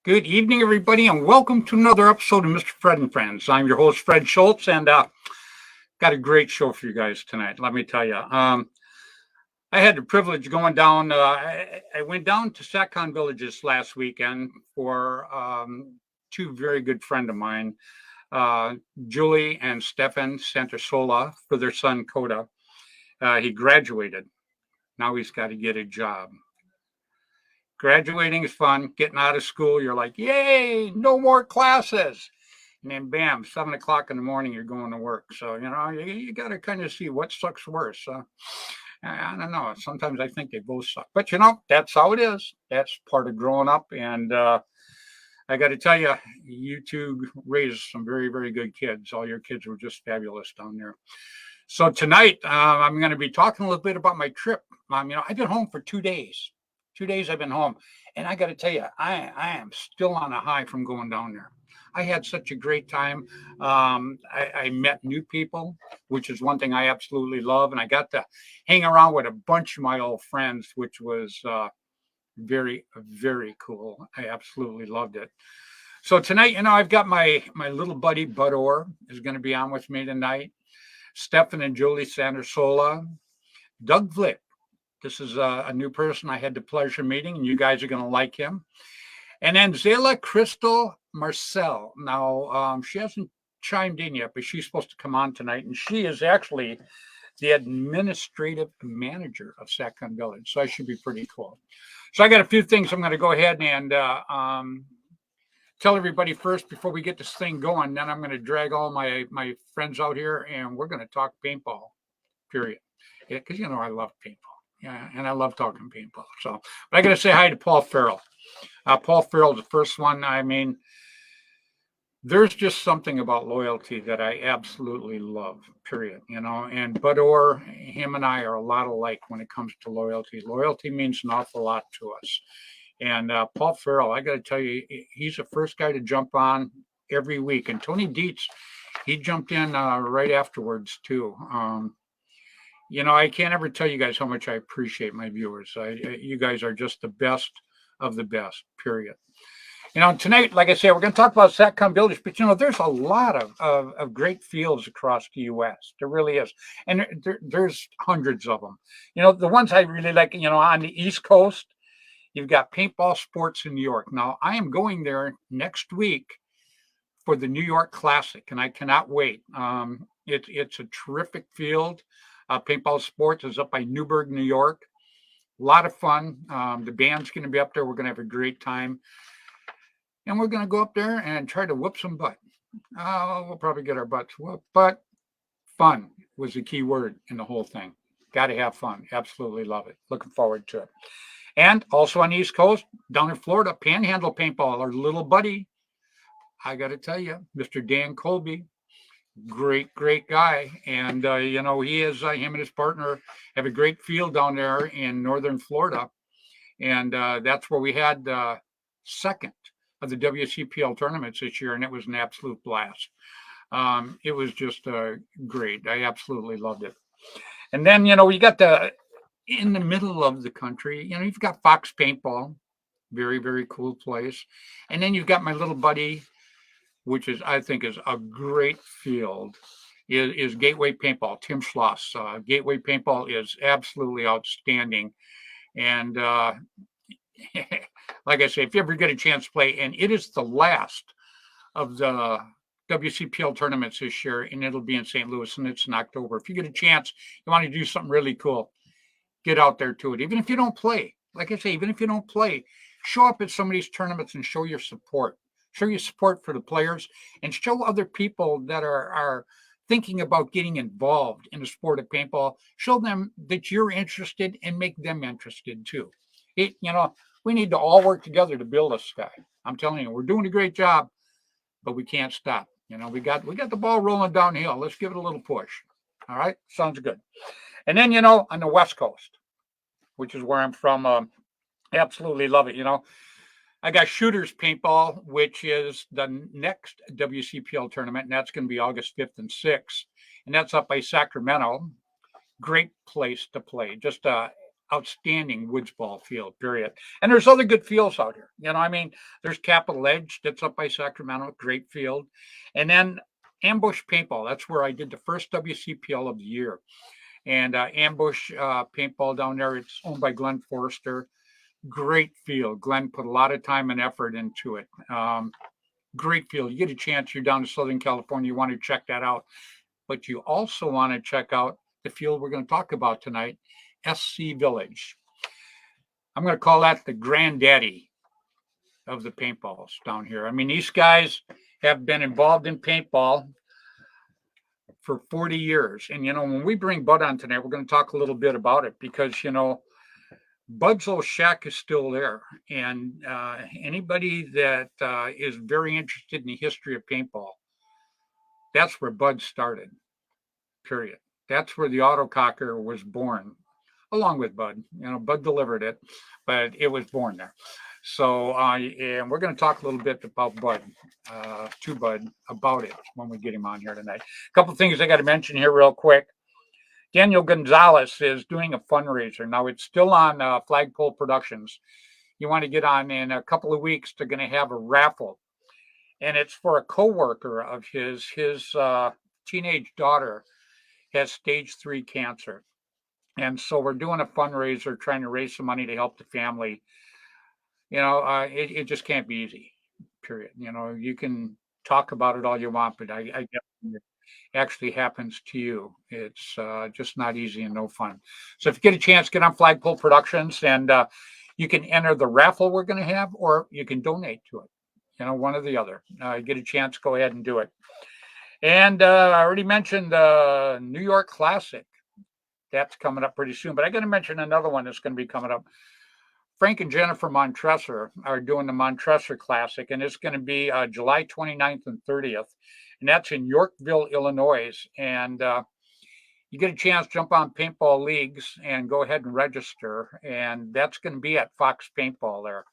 Good evening, everybody, and welcome to another episode of Mr. Fred and Friends. I'm your host, Fred Schultz, and got a great show for you guys tonight. Let me tell you, I had the privilege going down. I went down to Satcon Villages last weekend for two very good friends of mine, uh, Julie and Stefan Santasola, for their son Coda. He graduated. Now he's got to get a job. Graduating is fun. Getting out of school, you're like, yay, no more classes. And then bam, 7 o'clock in the morning, you're going to work. So, you got to kind of see what sucks worse. I don't know. Sometimes I think they both suck. But, that's how it is. That's part of growing up. And I got to tell you, you two raised some very, very good kids. All your kids were just fabulous down there. So tonight, I'm going to be talking a little bit about my trip. I've been home for 2 days. 2 days I've been home. And I got to tell you, I am still on a high from going down there. I had such a great time. I met new people, which is one thing I absolutely love. And I got to hang around with a bunch of my old friends, which was very, very cool. I absolutely loved it. So tonight, I've got my little buddy, Bud Orr, is going to be on with me tonight. Stefan and Julie Sandersola, Doug Vlick. This is a new person I had the pleasure of meeting, and you guys are going to like him. And then Zela Crystal Marcel. Now, she hasn't chimed in yet, but she's supposed to come on tonight. And she is actually the administrative manager of Satcon Village. So that should be pretty cool. So I got a few things I'm going to go ahead and tell everybody first before we get this thing going. Then I'm going to drag all my friends out here, and we're going to talk paintball, period. Because, I love paintball. Yeah, and I love talking paintball. So, but I got to say hi to Paul Farrell. Paul Farrell, the first one. There's just something about loyalty that I absolutely love, period. And Bud Orr, him and I are a lot alike when it comes to loyalty. Loyalty means an awful lot to us. And Paul Farrell, I got to tell you, he's the first guy to jump on every week. And Tony Dietz, he jumped in right afterwards, too. I can't ever tell you guys how much I appreciate my viewers. You guys are just the best of the best, period. Tonight, like I said, we're going to talk about Satcon Village, but, there's a lot of great fields across the U.S. There really is. And there's hundreds of them. The ones I really like, on the East Coast, you've got Paintball Sports in New York. Now, I am going there next week for the New York Classic, and I cannot wait. It's a terrific field. Paintball Sports is up by Newburgh, New York. A lot of fun. The band's going to be up there. We're going to have a great time. And we're going to go up there and try to whoop some butt. We'll probably get our butts whooped. But fun was the key word in the whole thing. Got to have fun. Absolutely love it. Looking forward to it. And also on the East Coast, down in Florida, Panhandle Paintball, our little buddy. I got to tell you, Mr. Dan Colby. Great guy. And he is him and his partner have a great field down there in northern Florida, and that's where we had second of the WCPL tournaments this year, and it was an absolute blast. It was just great. I absolutely loved it. And then we got in the middle of the country, you've got Fox Paintball, very, very cool place. And then you've got my little buddy, which I think is a great field, is Gateway Paintball, Tim Schloss. Gateway Paintball is absolutely outstanding. And like I say, if you ever get a chance to play, and it is the last of the WCPL tournaments this year, and it'll be in St. Louis, and it's in October. If you get a chance, you want to do something really cool, get out there to it. Even if you don't play, like I say, even if you don't play, show up at some of these tournaments and show your support. Show your support for the players and show other people that are thinking about getting involved in the sport of paintball. Show them that you're interested and make them interested too. We need to all work together to build a sky. I'm telling you, we're doing a great job, but we can't stop. We got the ball rolling downhill. Let's give it a little push. All right, sounds good. And then on the West Coast, which is where I'm from, absolutely love it. I got Shooters Paintball, which is the next WCPL tournament, and that's going to be August 5th and 6th. And that's up by Sacramento. Great place to play. Just outstanding woods ball field, period. And there's other good fields out here. I mean, there's Capitol Edge that's up by Sacramento, great field. And then Ambush Paintball, that's where I did the first WCPL of the year. And Ambush Paintball down there, it's owned by Glenn Forrester. Great field. Glenn put a lot of time and effort into it. Great field. You get a chance, you're down to Southern California, you want to check that out. But you also want to check out the field we're going to talk about tonight, SC Village. I'm going to call that the granddaddy of the paintballs down here. I mean, these guys have been involved in paintball for 40 years. And, when we bring Bud on tonight, we're going to talk a little bit about it because, Bud's old shack is still there. And anybody that is very interested in the history of paintball, that's where Bud started, period. That's where the autococker was born, along with Bud. Bud delivered it, but it was born there. So, and we're going to talk a little bit about Bud, to Bud, about it when we get him on here tonight. A couple of things I got to mention here real quick. Daniel Gonzalez is doing a fundraiser. Now, it's still on Flagpole Productions. You want to get on in a couple of weeks. They're going to have a raffle. And it's for a coworker of his. His teenage daughter has stage 3 cancer. And so we're doing a fundraiser, trying to raise some money to help the family. It just can't be easy, period. You can talk about it all you want, but I guess when it actually happens to you, it's just not easy and no fun. So if you get a chance, get on Flagpole Productions, and you can enter the raffle we're going to have, or you can donate to it. One or the other. Get a chance, go ahead and do it. And I already mentioned New York Classic. That's coming up pretty soon. But I got to mention another one that's going to be coming up. Frank and Jennifer Montresor are doing the Montresor Classic, and it's going to be July 29th and 30th. And that's in Yorkville, Illinois. And you get a chance, jump on Paintball Leagues and go ahead and register. And that's going to be at Fox Paintball there.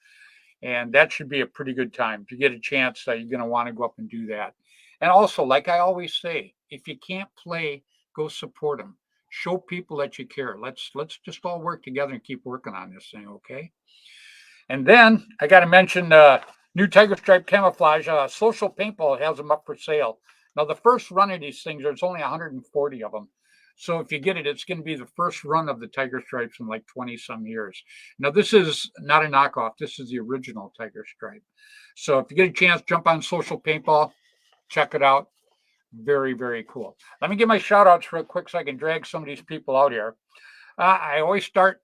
And that should be a pretty good time. If you get a chance, you're going to want to go up and do that. And also, like I always say, if you can't play, go support them. Show people that you care. Let's just all work together and keep working on this thing, okay? And then I got to mention new Tiger Stripe camouflage. Social Paintball has them up for sale. Now, the first run of these things, there's only 140 of them. So if you get it, it's going to be the first run of the Tiger Stripes in like 20-some years. Now, this is not a knockoff. This is the original Tiger Stripe. So if you get a chance, jump on Social Paintball. Check it out. Very, very cool. Let me give my shout outs real quick so I can drag some of these people out here. I always start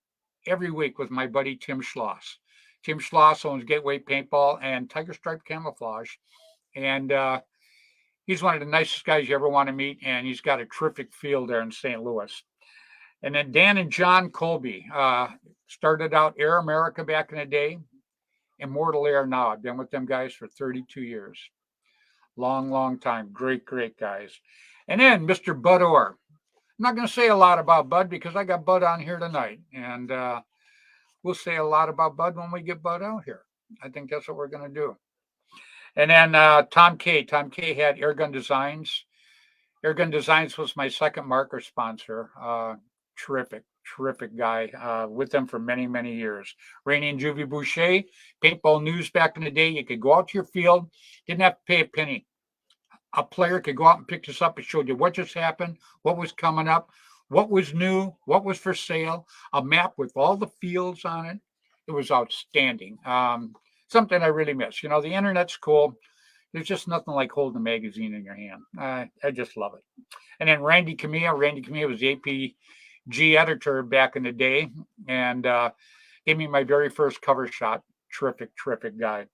every week with my buddy Tim Schloss. Tim Schloss owns Gateway Paintball and Tiger Stripe Camouflage. And he's one of the nicest guys you ever want to meet. And he's got a terrific field there in St. Louis. And then Dan and John Colby started out Air America back in the day. Immortal Air now. I've been with them guys for 32 years. Long time. Great guys. And then Mr. Bud Orr. I'm not going to say a lot about Bud because I got Bud on here tonight. And we'll say a lot about Bud when we get Bud out here. I think that's what we're going to do. And then Tom K. Tom K had Airgun Designs. Airgun Designs was my second marker sponsor. Terrific guy. With them for many years. Rainey and Juvie Boucher, Paintball News back in the day. You could go out to your field, didn't have to pay a penny. A player could go out and pick this up. It showed you what just happened, what was coming up, what was new, what was for sale, a map with all the fields on it. It was outstanding. Something I really miss. The internet's cool. There's just nothing like holding a magazine in your hand. I just love it. And then Randy Camilla. Randy Camilla was the APG editor back in the day and gave me my very first cover shot. Terrific guy.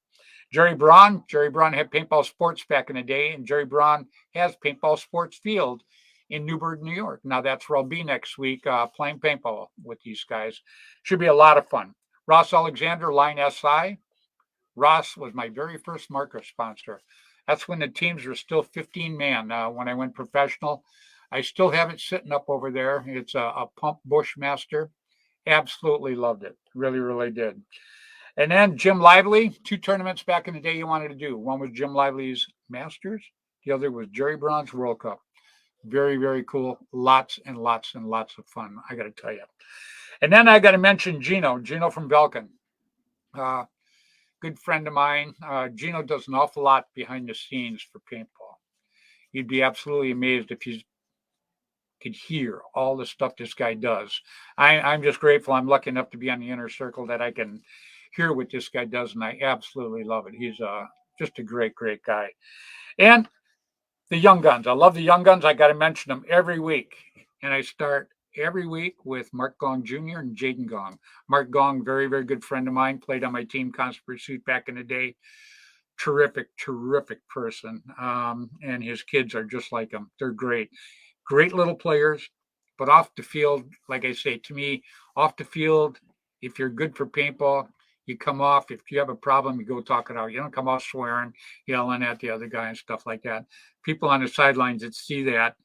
Jerry Braun had Paintball Sports back in the day, and Jerry Braun has Paintball Sports Field in Newburgh, New York. Now that's where I'll be next week playing paintball with these guys. Should be a lot of fun. Ross Alexander, Line SI. Ross was my very first marker sponsor. That's when the teams were still 15-man. When I went professional, I still have it sitting up over there. It's a pump Bushmaster. Absolutely loved it. Really did. And then Jim Lively, 2 tournaments back in the day you wanted to do. One was Jim Lively's Masters. The other was Jerry Braun's World Cup. Very cool. Lots of fun, I got to tell you. And then I got to mention Gino from Belkin. Good friend of mine. Gino does an awful lot behind the scenes for paintball. You'd be absolutely amazed if you could hear all the stuff this guy does. I'm just grateful. I'm lucky enough to be on the inner circle that I can hear what this guy does, and I absolutely love it. He's just a great, great guy. And the Young Guns. I love the Young Guns. I got to mention them every week. And I start every week with Mark Gong Jr. and Jaden Gong. Mark Gong, very, very good friend of mine, played on my team, Constant Pursuit, back in the day. Terrific, terrific person. And his kids are just like him. They're great. Great little players. But off the field, like I say, to me, off the field, if you're good for paintball, you come off. If you have a problem, you go talk it out. You don't come off swearing, yelling at the other guy and stuff like that. People on the sidelines that see that,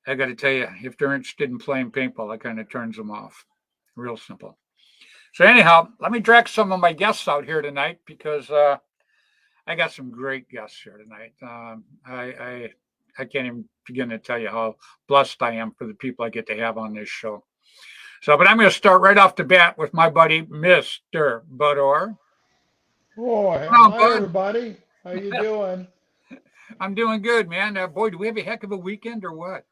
I got to tell you, if they're interested in playing paintball, that kind of turns them off. Real simple. So anyhow, let me drag some of my guests out here tonight because I got some great guests here tonight. I can't even begin to tell you how blessed I am for the people I get to have on this show. So, but I'm going to start right off the bat with my buddy, Mr. Budor. Oh, hi everybody. How you doing? I'm doing good, man. Boy, do we have a heck of a weekend or what?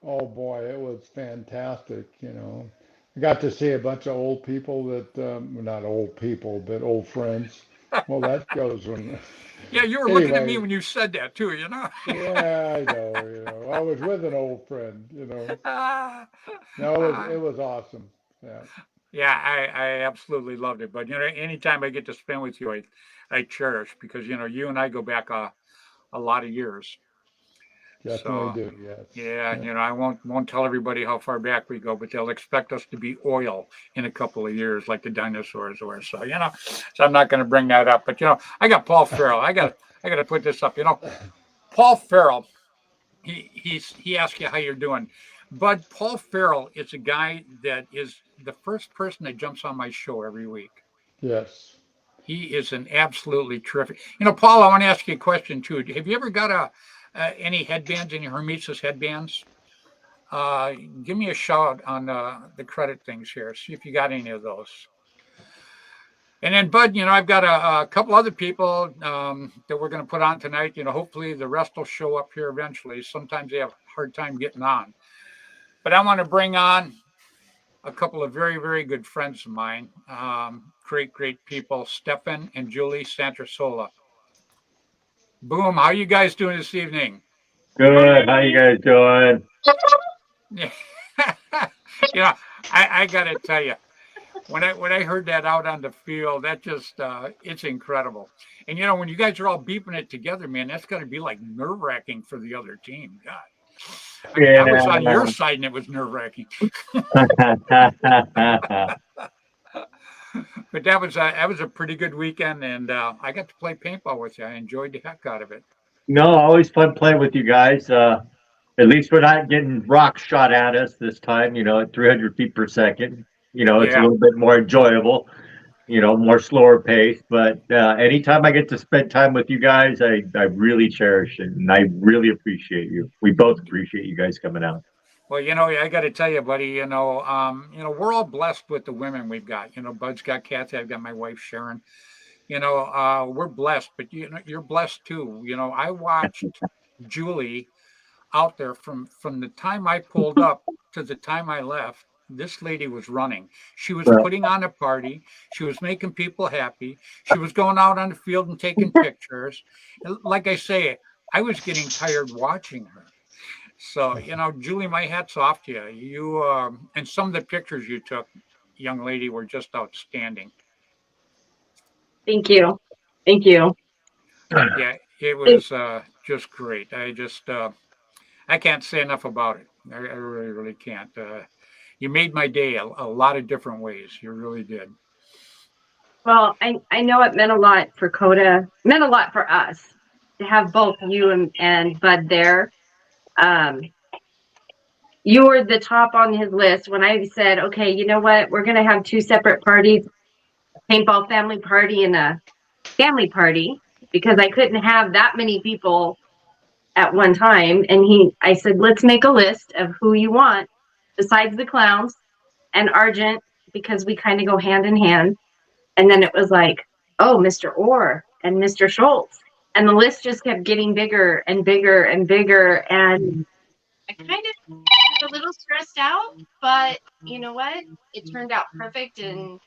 Oh boy, it was fantastic. I got to see a bunch of old people that, well, not old people, but old friends. Well, that goes when. Yeah, you were looking at me Anyway, when you said that too, you know. yeah, I know. I was with an old friend. No, it was awesome. Yeah. Yeah, I absolutely loved it. But anytime I get to spend with you, I cherish because you and I go back a lot of years. Definitely So do. Yes. yeah, Yeah. I won't tell everybody how far back we go, but they'll expect us to be oil in a couple of years, like the dinosaurs were. So so I'm not going to bring that up. But I got Paul Farrell. I got to put this up. Paul Farrell. He asks you how you're doing, but Paul Farrell is a guy that is the first person that jumps on my show every week. Yes. He is an absolutely terrific. Paul, I want to ask you a question too. Have you ever got any headbands, any Hermesis headbands? Give me a shout on the credit things here. See if you got any of those. And then, Bud, I've got a couple other people that we're going to put on tonight. Hopefully the rest will show up here eventually. Sometimes they have a hard time getting on. But I want to bring on a couple of very, very good friends of mine. Great, great people, Stefan and Julie Santrasola. Boom. How you guys doing this evening? Good. How you guys doing? Yeah. I got to tell you, when I heard that out on the field, that just it's incredible. And when you guys are all beeping it together, man, that's got to be like nerve wracking for the other team. God, I was on your side and it was nerve wracking. But that was a pretty good weekend, and I got to play paintball with you. I enjoyed the heck out of it. No, always fun playing with you guys. At least we're not getting rocks shot at us this time, at 300 feet per second. It's a Yeah. little bit more enjoyable, more slower pace. But anytime I get to spend time with you guys, I really cherish it. And I really appreciate you. We both appreciate you guys coming out. Well, I got to tell you, buddy. We're all blessed with the women we've got. Bud's got Kathy. I've got my wife Sharon. We're blessed, but you're blessed too. I watched Julie out there from the time I pulled up to the time I left. This lady was running. She was Well, putting on a party. She was making people happy. She was going out on the field and taking pictures. Like I say, I was getting tired watching her. So, Julie, my hat's off to you. And some of the pictures you took, young lady, were just outstanding. Thank you. Thank you. Yeah, it was just great. I can't say enough about it. I really, really can't. You made my day a lot of different ways. You really did. Well, I know it meant a lot for Coda, meant a lot for us to have both you and Bud there. You were the top on his list when I said, okay, you know what? We're going to have two separate parties, a paintball family party and a family party, because I couldn't have that many people at one time. And I said, let's make a list of who you want besides the clowns. and Argent, because we kind of go hand in hand. And then it was like, oh, Mr. Orr and Mr. Schultz. And the list just kept getting bigger and bigger and bigger. And I kind of got a little stressed out, but you know what? It turned out perfect, and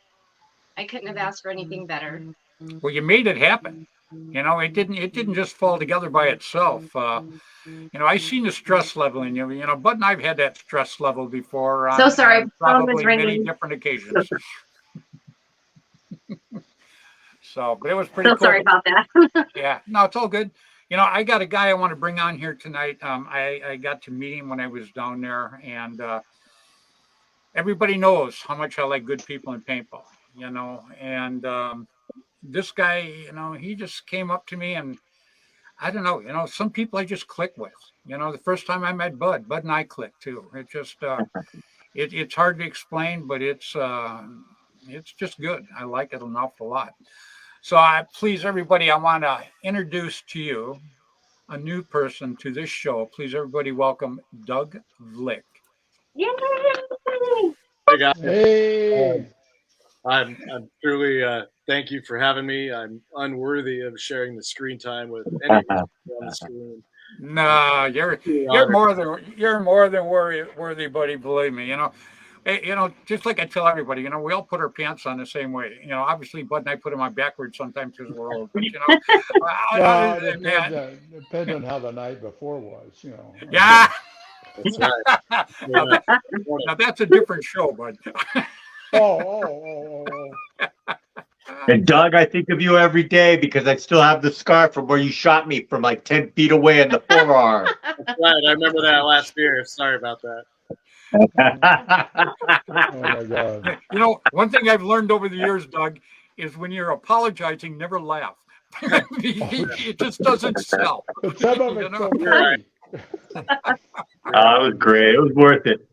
I couldn't have asked for anything better. Well, you made it happen. You know, it didn't just fall together by itself. You know, I seen the stress level in you. You know, Bud and I've had that stress level before So on, sorry, on phone was probably many ringing. different occasions. So, but it was pretty So cool. sorry about that. Yeah, no, it's all good. You know, I got a guy I want to bring on here tonight. I got to meet him when I was down there, and everybody knows how much I like good people in paintball. You know, and this guy, you know, he just came up to me, and I don't know. You know, some people I just click with. You know, the first time I met Bud and I clicked too. It just it's hard to explain, but it's just good. I like it an awful lot. So please, everybody, I want to introduce to you a new person to this show. Please, everybody, welcome Doug Vlick. Yay! Hey guys, Hey, I'm truly thank you for having me. I'm unworthy of sharing the screen time with anyone on the screen. No, Truly you're honored. more than worthy, buddy. Believe me. You know, you know, just like I tell everybody, you know, we all put our pants on the same way. You know, obviously, Bud and I put them on backwards sometimes because we're old. But you know, well, other it than that, depends on how the night before was, you know. yeah. That's right. now, Yeah. now that's a different show, Bud. Oh. And Doug, I think of you every day because I still have the scar from where you shot me from like 10 feet away in the forearm. That's right. I remember that last year. Sorry about that. Oh my God. You know, one thing I've learned over the years, Doug, is when you're apologizing, never laugh. It just doesn't sell. But some of You it's know? so funny. Oh, it was great. It was worth it.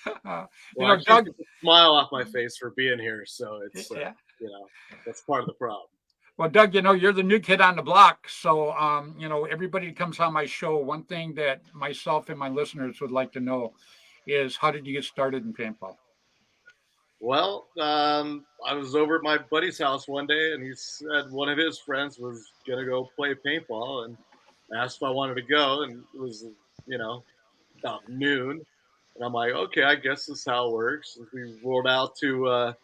You Well, know, I can't Doug. get the smile off my face for being here, so it's Yeah. you know, that's part of the problem. Well, Doug, you know, you're the new kid on the block. So, you know, everybody that comes on my show, one thing that myself and my listeners would like to know is how did you get started in paintball? Well, I was over at my buddy's house one day, and he said one of his friends was gonna go play paintball, and asked if I wanted to go, and it was, you know, about noon, and I'm like, okay, I guess this is how it works. We rolled out to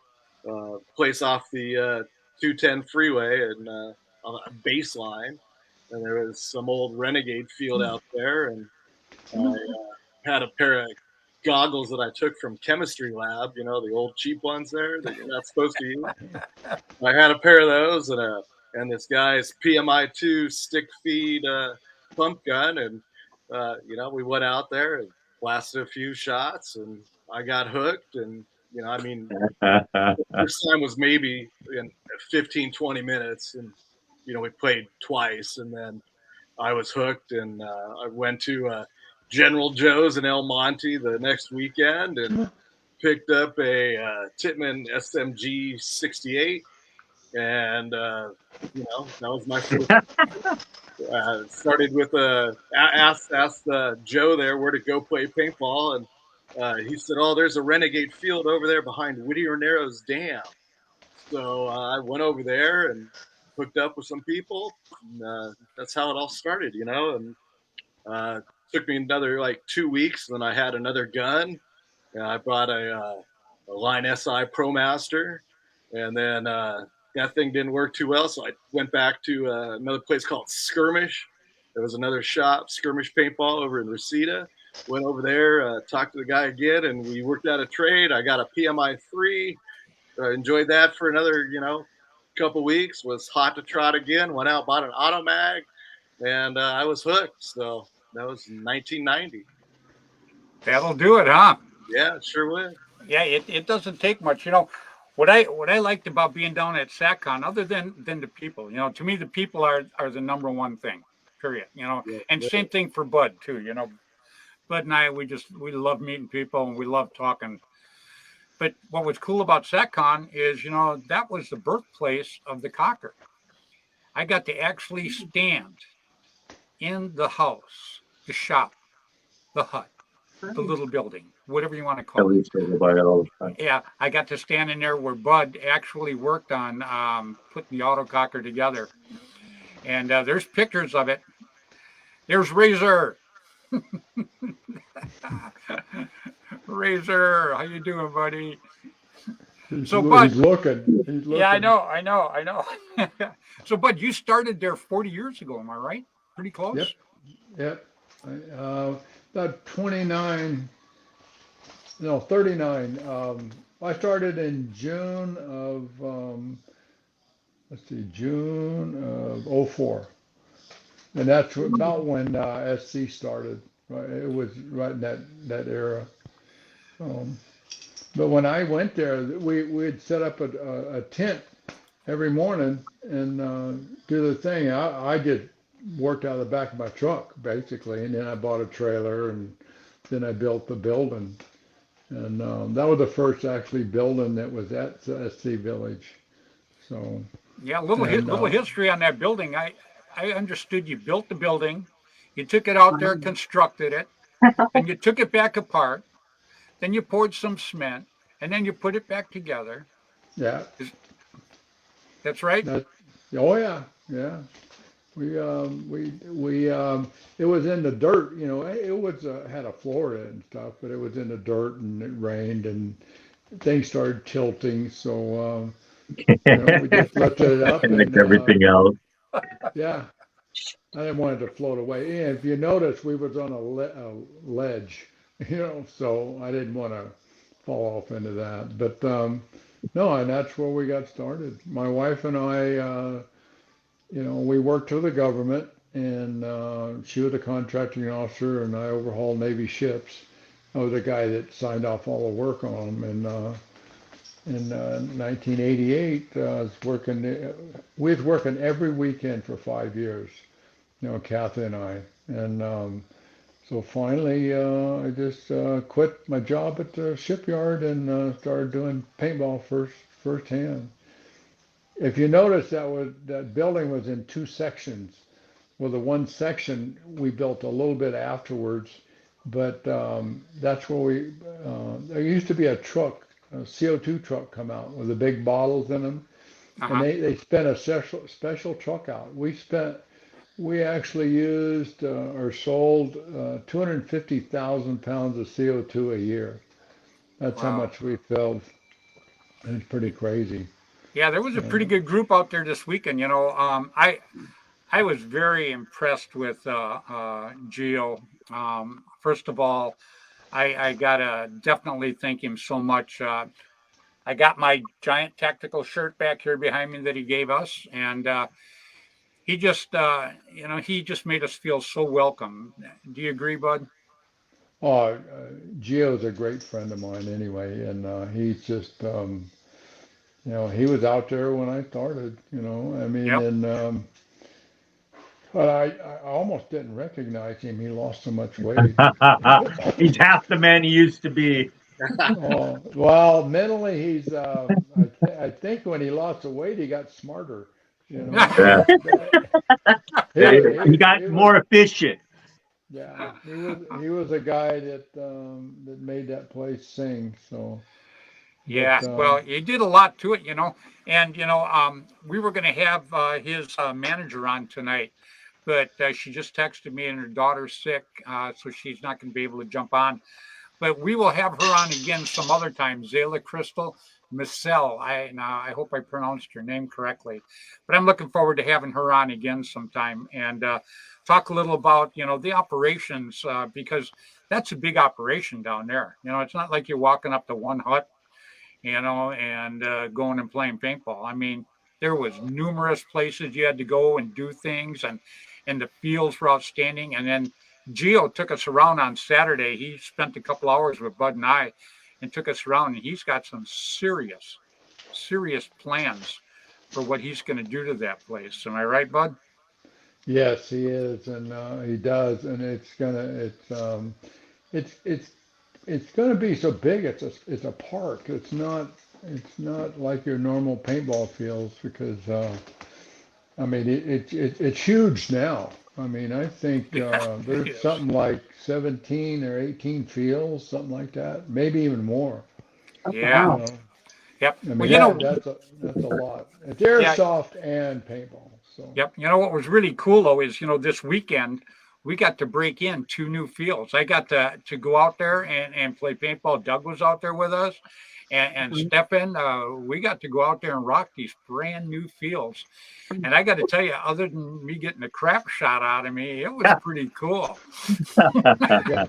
place off the 210 freeway and on a baseline, and there was some old Renegade field out there, and I had a pair of goggles that I took from chemistry lab, you know, the old cheap ones there that you're not supposed to use. I had a pair of those and this guy's PMI2 stick feed pump gun, and you know, we went out there and blasted a few shots, and I got hooked, and you know, I mean, the first time was maybe in 15, 20 minutes, and you know, we played twice, and then I was hooked, and I went to General Joe's in El Monte the next weekend and picked up a Tittman SMG 68, and you know, that was my first. Started with asked Joe there where to go play paintball, and he said, "Oh, there's a Renegade field over there behind Whittier Narrows Dam." So I went over there and hooked up with some people. And, that's how it all started, you know. And took me another like 2 weeks. Then I had another gun. And I bought a Line SI ProMaster, and then that thing didn't work too well, so I went back to another place called Skirmish. There was another shop, Skirmish Paintball, over in Reseda. Went over there, talked to the guy again, and we worked out a trade. I got a PMI 3. Enjoyed that for another, you know, couple weeks. Was hot to trot again. Went out, bought an Automag, and I was hooked. So that was 1990. That'll do it, huh? Yeah, it sure would. Yeah, it doesn't take much. You know, what I liked about being down at SatCon, other than the people, you know, to me the people are the number one thing, period. You know, Yeah, and yeah. same thing for Bud too. You know, Bud and I we love meeting people and we love talking. But what was cool about SatCon is, you know, that was the birthplace of the Cocker. I got to actually stand in the house, the shop, the hut, the little building, whatever you want to I call it. used to go by it all the time. Yeah, I got to stand in there where Bud actually worked on putting the autococker together. And there's pictures of it. There's Razor. Razor, how you doing, buddy? So, Bud, He's looking. He's yeah, looking. I know. So, Bud, you started there 40 years ago, am I right? Pretty close? Yep. Yep. About 29, no, 39. I started in June of, let's see, June of '04. And that's about when SC started. Right? It was right in that era. Um, but when I went there, we'd set up a tent every morning and do the thing. I just worked out of the back of my truck basically, and then I bought a trailer, and then I built the building. And that was the first actually building that was at the SC Village. So Yeah, little and little history on that building. I understood you built the building, you took it out there, constructed it, then you took it back apart, then you poured some cement, and then you put it back together. yeah, That's right? that oh yeah, yeah. It was in the dirt, you know. It was had a floor in it and stuff, but it was in the dirt, and it rained, and things started tilting. So you know, we just lifted it up, And like and everything else. yeah, I didn't want it to float away. And if you notice, we was on a ledge, you know, so I didn't want to fall off into that. But no, and that's where we got started. My wife and I, you know, we worked for the government, and she was a contracting officer, and I overhauled Navy ships. I was the guy that signed off all the work on them. And in 1988, we was working every weekend for 5 years, you know, Kathy and I. And so finally, I just quit my job at the shipyard and started doing paintball firsthand. If you notice, that building was in two sections. Well, the one section we built a little bit afterwards, but that's where there used to be a truck, a CO2 truck come out with the big bottles in them, and Uh-huh. they spent a special truck out. We actually used or sold 250,000 pounds of CO2 a year. That's how Wow. much we filled. It's pretty crazy. Yeah, there was a pretty Uh, good group out there this weekend. You know, I was very impressed with Gio. First of all, I gotta definitely thank him so much. I got my giant tactical shirt back here behind me that he gave us, and he just, he just made us feel so welcome. Do you agree, Bud? oh, Gio's a great friend of mine anyway, and he's just, you know, he was out there when I started, you know, I mean, Yep. and but I almost didn't recognize him. He lost so much weight. He's half the man he used to be. Oh, well, mentally I think when he lost the weight, he got smarter, you know. Yeah. He He got was, more efficient. yeah, he was a guy that made that place sing. So, Yeah, but well, he did a lot to it, and we were going to have his manager on tonight, but she just texted me and her daughter's sick, so she's not going to be able to jump on. But we will have her on again some other time. Zayla Crystal Missel. I hope I pronounced her name correctly, but I'm looking forward to having her on again sometime and talk a little about the operations because that's a big operation down there. It's not like you're walking up to one hut and going and playing paintball. I mean, there was numerous places you had to go and do things, and the fields were outstanding. And then Gio took us around on Saturday. He spent a couple hours with Bud and I, and took us around. And he's got some serious, serious plans for what he's going to do to that place. Am I right, Bud? yes, he is, and he does, and it's gonna be so big. It's a park. It's not like your normal paintball fields because I mean it's huge now. I mean, I think Yeah, it there's is. something like 17 or 18 fields, something like that, maybe even more. You Yeah. Wow. know, Yep. I Well, mean that's a lot. It's yeah. airsoft and paintball. So Yep. What was really cool though is, this weekend we got to break in two new fields. I got to go out there and play paintball. Doug was out there with us, and Mhm. Stefan. We got to go out there and rock these brand new fields. And I got to tell you, other than me getting the crap shot out of me, it was pretty cool. yeah,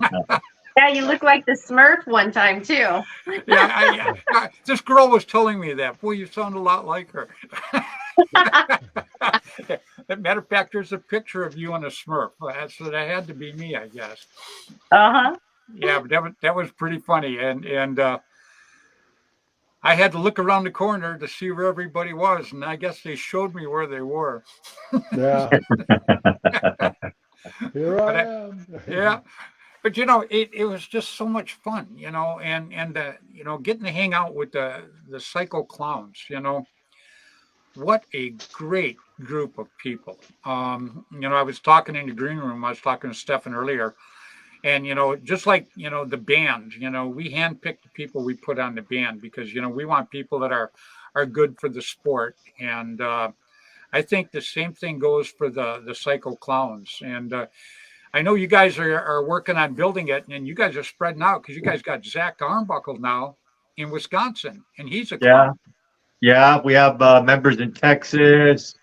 Yeah, you look like the Smurf one time too. Yeah, this girl was telling me that. Boy, you sound a lot like her. As a matter of fact, there's a picture of you on a Smurf. So that had to be me, I guess. Uh-huh. Yeah, but that was pretty funny, and I had to look around the corner to see where everybody was, and I guess they showed me where they were. yeah. Here But I am. yeah, but it was just so much fun, and getting to hang out with the psycho clowns. What a great group of people. I was talking in the green room. I was talking to Stefan earlier, and just like the band, we handpick the people we put on the band because we want people that are good for the sport, and I think the same thing goes for the psycho clowns. And I know you guys are working on building it, and you guys are spreading out because you guys got Zach Armbuckle now in Wisconsin, and he's a Yeah, clown. yeah. We have members in Texas,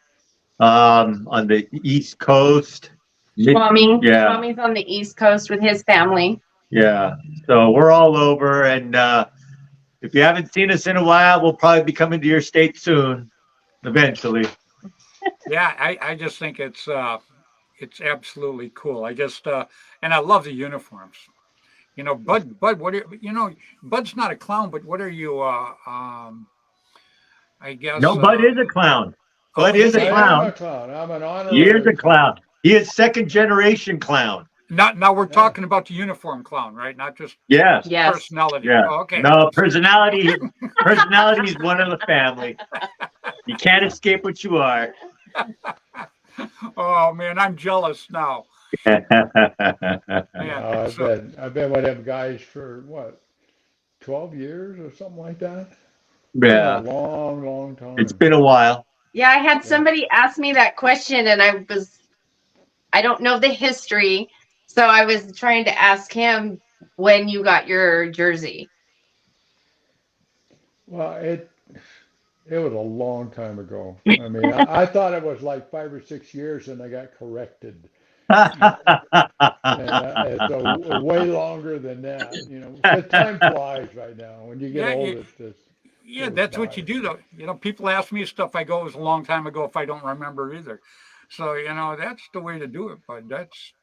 on the East Coast. Yeah, Swami's on the East Coast with his family. yeah. So we're all over, and if you haven't seen us in a while, we'll probably be coming to your state soon, eventually. Yeah, I just think it's absolutely cool. I just and I love the uniforms. Bud, what are Bud's not a clown, but what are you? I guess. No, Bud is a clown. Oh, Bud is is a I he? am a clown. clown. I'm an He is honorary a clown. clown. He is second generation clown. Not now. We're Yeah. talking about the uniform clown, right? Not just Yes, Yes. personality. yeah. Oh, okay. No, personality is one of the family. You can't escape what you are. Oh man, I'm jealous now. Man, I've so been with them guys for what, 12 years or something like that. Been a Yeah, long, long it's time. been a while. Yeah, I had Yeah. somebody ask me that question and I don't know the history. So I was trying to ask him when you got your jersey. Well, it was a long time ago. I mean, I thought it was like 5 or 6 years, and I got corrected. And it's way longer than that. Because time flies right now. When you get yeah, old, it just yeah, goes that's what by. you do though. People ask me stuff. I go, it was a long time ago if I don't remember either. So that's the way to do it. But that's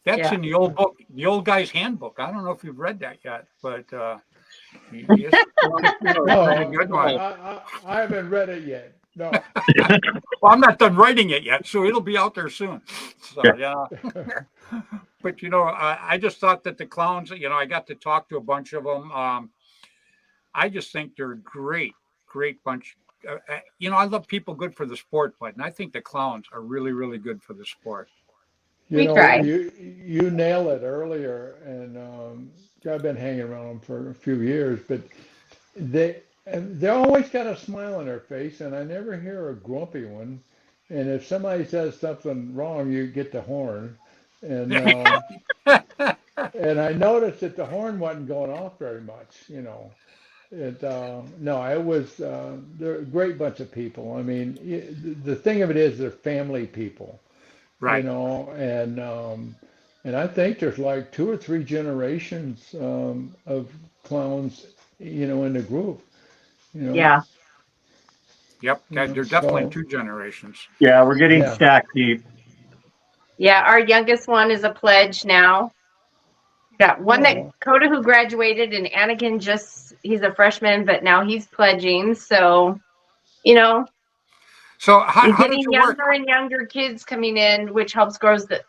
Yeah. in the old book, the old guy's handbook. I don't know if you've read that yet, but it's pretty No, good no, one. I haven't read it yet. No. Well, I'm not done writing it yet, so it'll be out there soon. So yeah, but I just thought that the clowns. I got to talk to a bunch of them. I just think they're a great, great bunch. I love people good for the sport, but and I think the clowns are really, really good for the sport. You We know, try. you nailed it earlier, and I've been hanging around them for a few years, but they always got a smile on their face, and I never hear a grumpy one. And if somebody says something wrong, you get the horn, and and I noticed that the horn wasn't going off very much. No, it was they're a great bunch of people. I mean, the thing of it is they're family people, Right. and I think there's like 2 or 3 generations of clowns, in the group, you know. Yeah. Yep. They're definitely So two generations. Yeah, we're getting yeah. stacked deep. Yeah. Our youngest one is a pledge now. Got one that Oh, Coda who graduated and Anakin he's a freshman, but now he's pledging. So, you're So how does getting it work? younger and younger kids coming in, which helps grow the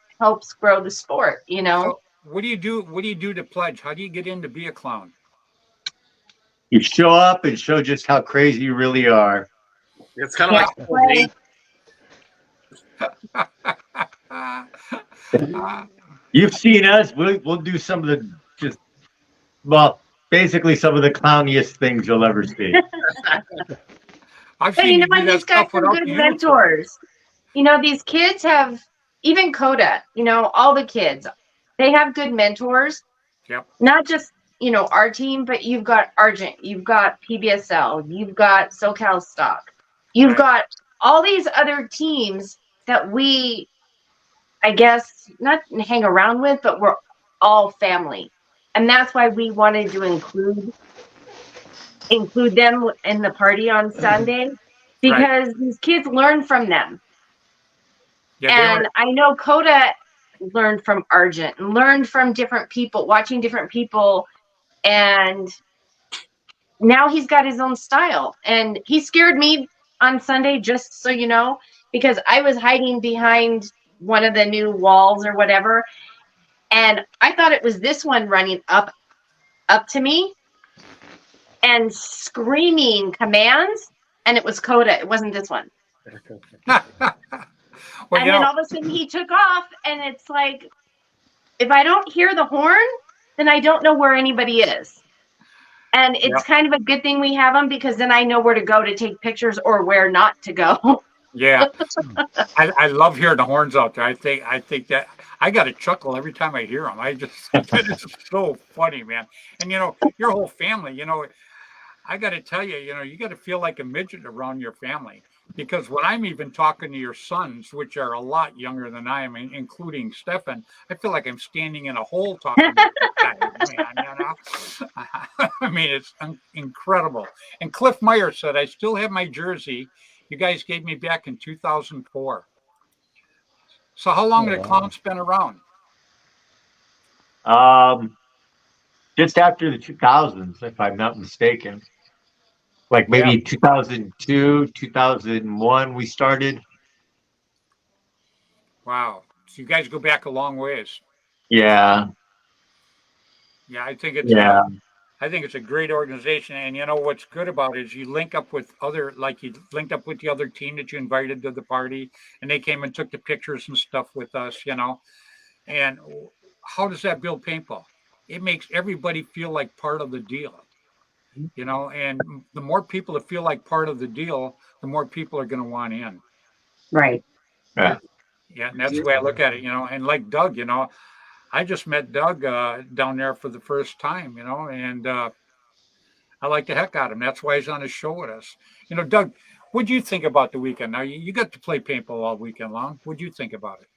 sport. So what do you do? What do you do to pledge? How do you get in to be a clown? You show up and show just how crazy you really are. It's kind of Yeah. like Uh, You've seen us. We'll do some of the basically some of the clowniest things you'll ever see. I've But seen you know you do what? that He's got stuff some without good the uniform. mentors. You know, these kids have, even Coda, you know, all the kids, they have good mentors. Yep. Not just, you know, our team, but you've got Argent, you've got PBSL, you've got SoCal Stock, you've Right. got all these other teams that we, I guess, not hang around with, but we're all family. And that's why we wanted to include them in the party on Sunday, because these kids learn from them. Yeah, they And were. I know Coda learned from Argent and learned from different people, watching different people. And now he's got his own style. And he scared me on Sunday, just so you know, because I was hiding behind one of the new walls or whatever. And I thought it was this one running up to me and screaming commands. And it was Coda. It wasn't this one. Well, And you then know, all of a sudden he took off, and it's like, if I don't hear the horn, then I don't know where anybody is. And it's Yep. kind of a good thing we have them, because then I know where to go to take pictures or where not to go. yeah, I love hearing the horns out there. I think that I got a chuckle every time I hear them. I just think that it's so funny, man. And you know, your whole family, you know, I got to tell you, you know, you got to feel like a midget around your family, because when I'm even talking to your sons, which are a lot younger than I am, including Stefan, I feel like I'm standing in a hole talking to this guy, man. You know, I mean, it's incredible. And Cliff Meyer said, "I still have my jersey you guys gave me back in 2004." So how long Oh, have the wow. clowns been around? Just after the 2000s, if I'm not mistaken. Like Yeah. maybe 2002, 2001, we started. Wow. So you guys go back a long ways. Yeah, Yeah, I think it's yeah. I think it's a great organization, and you know what's good about it is you link up with other, like you linked up with the other team that you invited to the party, and they came and took the pictures and stuff with us, you know. And how does that build paintball? It makes everybody feel like part of the deal, you know. And the more people that feel like part of the deal, the more people are going to want in. Right. Yeah. Yeah, and that's the way I look at it, you know. And like Doug, you know, I just met Doug down there for the first time, you know, and I like the heck out of him. That's why he's on the show with us. You know, Doug, what do you think about the weekend? Now, you got to play paintball all weekend long. What do you think about it?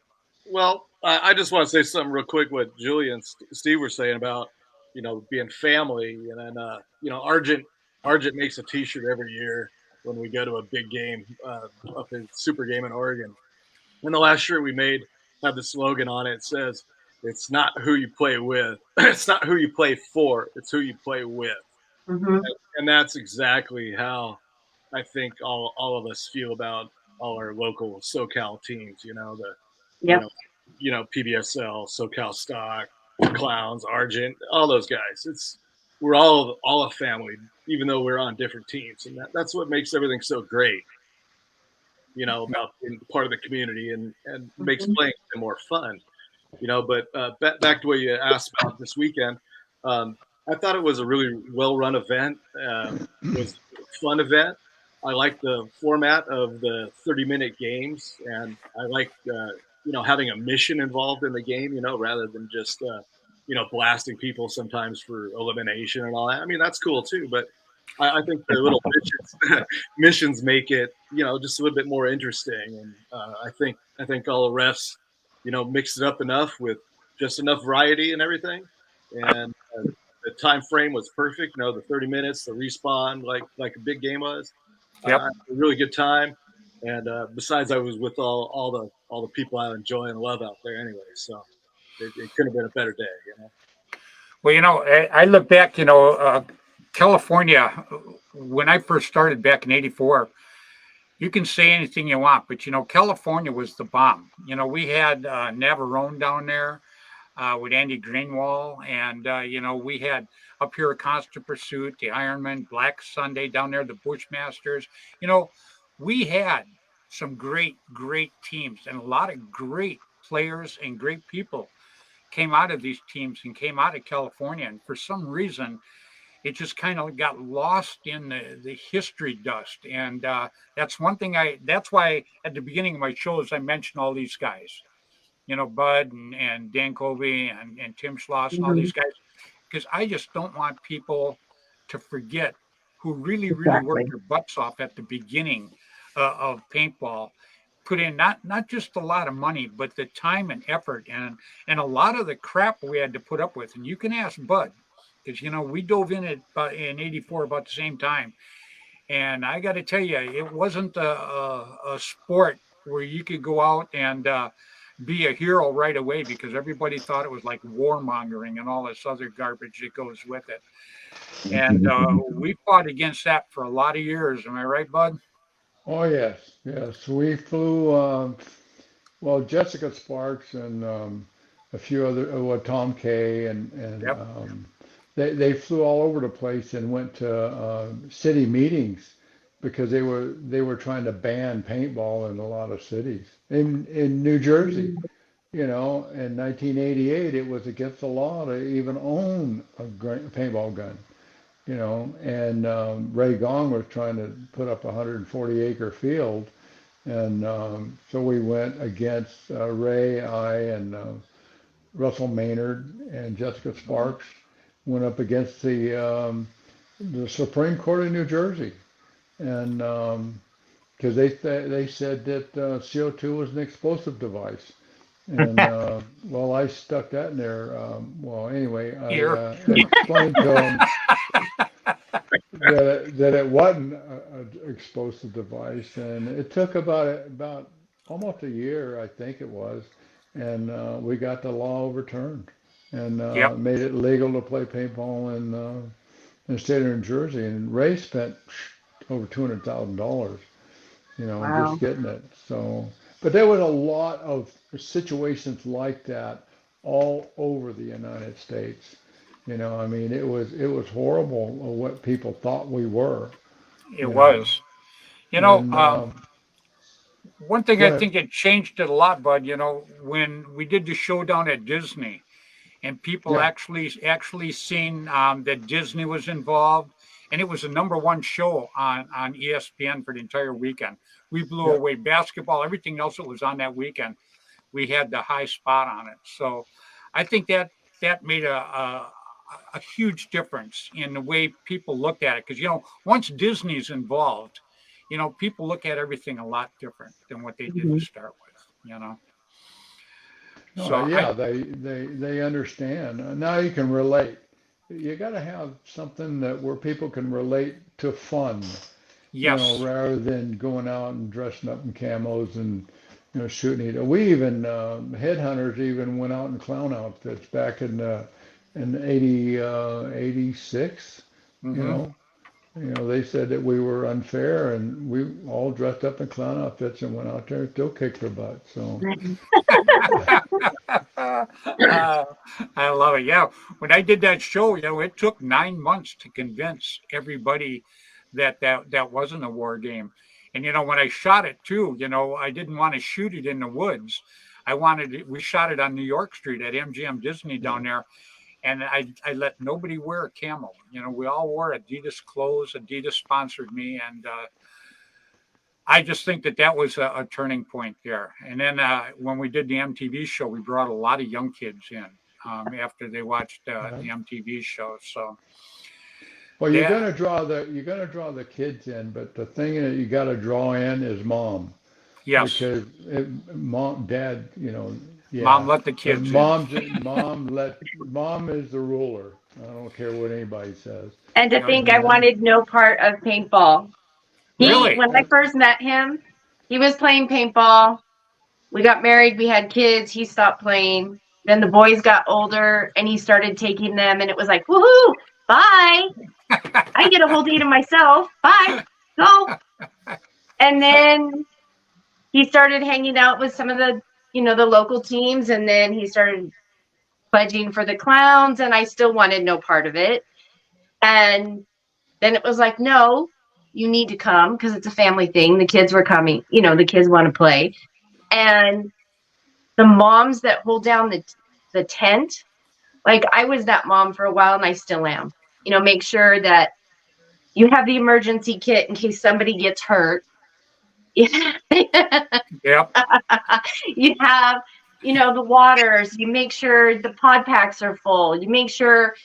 Well, I just want to say something real quick. What Julie and Steve were saying about, being family, and then Argent makes a T-shirt every year when we go to a big game up in Super Game in Oregon. And the last shirt we made had the slogan on it. It says, "It's not who you play with, it's not who you play for, it's who you play with." Mm-hmm. And that's exactly how I think all of us feel about all our local SoCal teams. You Yep. know, PBSL, SoCal Stock, Clowns, Argent, all those guys. We're all a family, even though we're on different teams, and that's what makes everything so great. About being part of the community and makes Mm-hmm. playing more fun. But back to what you asked about this weekend. I thought it was a really well-run event. It was a fun event. I like the format of the 30-minute games, and I like having a mission involved in the game. Rather than just blasting people sometimes for elimination and all that. I mean, that's cool too, but I think the little missions make it just a little bit more interesting. And I think all the refs mixed it up enough with just enough variety and everything. And the time frame was perfect. The 30 minutes, the respawn, like a big game was. Yep. A really good time. And besides, I was with all the people I enjoy and love out there anyway. So it could have been a better day. Well, you know, I look back, you know, California, when I first started back in '84, you can say anything you want, but, you know, California was the bomb. You know, we had Navarone down there with Andy Greenwald, and, you know, we had up here a Constant Pursuit, the Ironman, Black Sunday down there, the Bushmasters. You know, we had some great teams and a lot of great players and great people came out of these teams and came out of California. And for some reason, it just kind of got lost in the history dust. And that's one thing that's why at the beginning of my shows, I mentioned all these guys, Bud and Dan Colby and Tim Schloss and all Mhm. these guys, because I just don't want people to forget who really, really Exactly. worked their butts off at the beginning of paintball, put in not just a lot of money, but the time and effort and a lot of the crap we had to put up with. And you can ask Bud, because we dove in in '84 about the same time, and I got to tell you, it wasn't a sport where you could go out and be a hero right away, because everybody thought it was like warmongering and all this other garbage that goes with it. And we fought against that for a lot of years. Am I right, Bud? Oh, yes, yes. We flew, well, Jessica Sparks and a few other, Tom Kay, and Yep. they flew all over the place and went to city meetings because they were trying to ban paintball in a lot of cities. In New Jersey, in 1988, it was against the law to even own a paintball gun. And Ray Gong was trying to put up a 140-acre field, and so we went against Ray, I, and Russell Maynard and Jessica Sparks went up against the Supreme Court of New Jersey, and because they said that CO2 was an explosive device. And well, I stuck that in there. Well, anyway, I Here. explained to them that it wasn't an explosive device, and it took about almost a year, I think it was, and we got the law overturned and Yep. made it legal to play paintball in the state of New Jersey. And Ray spent over $200,000, Wow. just getting it. So, but there was a lot of situations like that all over the United States. I mean, it was horrible what people thought we were. It You know, was. and One thing go I ahead. think it changed it a lot, Bud, when we did the show down at Disney and people Yeah, actually seen that Disney was involved, and it was the number one show on ESPN for the entire weekend. We blew yeah. away basketball, everything else that was on that weekend. We had the high spot on it. So I think that made a huge difference in the way people looked at it. Because once Disney's involved, people look at everything a lot different than what they did to Mhm. start with. No, So yeah, they understand. Now you can relate. You got to have something that where people can relate to fun, yes, rather than going out and dressing up in camos and shooting it. We even headhunters even went out in clown outfits back in 86. You hmm know, they said that we were unfair, and we all dressed up in clown outfits and went out there and still kicked their butt. So I love it. Yeah, when I did that show, it took 9 months to convince everybody that wasn't a war game. And when I shot it too, I didn't want to shoot it in the woods. We shot it on New York Street at MGM Disney yeah, down there, and I let nobody wear a camo. We all wore Adidas clothes. Adidas sponsored me, and I just think that was a turning point there. And then when we did the MTV show, we brought a lot of young kids in after they watched yeah. the MTV show. So Well, that, you're gonna draw the kids in, but the thing that you got to draw in is mom, yes, because dad, mom yeah, let the but kids in. mom is the ruler. I don't care what anybody says. And to think I And wanted no part of paintball. Really? When I first met him, he was playing paintball. We got married, we had kids, he stopped playing. Then the boys got older and he started taking them, and it was like, woohoo, bye. I get a whole day to myself. Bye. Go. And then he started hanging out with some of the local teams, and then he started pledging for the clowns, and I still wanted no part of it. And then it was like, no, you need to come because it's a family thing. The kids were coming, the kids want to play. And the moms that hold down the tent, like I was that mom for a while and I still am. You know, make sure that you have the emergency kit in case somebody gets hurt. Yep. You have, you know, the waters. You make sure the pod packs are full. You make sure,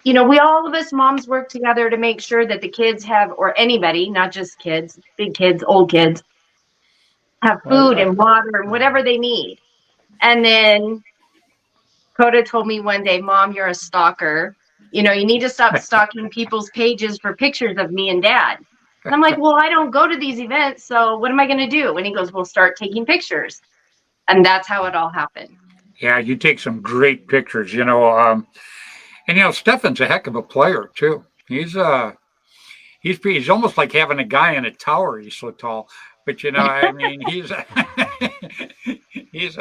you know, we all of us moms work together to make sure that the kids have, or anybody, not just kids, big kids, old kids, have food and water and whatever they need. And then Coda told me one day, Mom, you're a stalker. You know, you need to stop stalking people's pages for pictures of me and Dad. And I'm like, well, I don't go to these events, so what am I going to do? And he goes, well, start taking pictures. And that's how it all happened. Yeah, you take some great pictures, you know. And you know, Stefan's a heck of a player too. He's almost like having a guy in a tower. He's so tall, but you know, I mean, he's a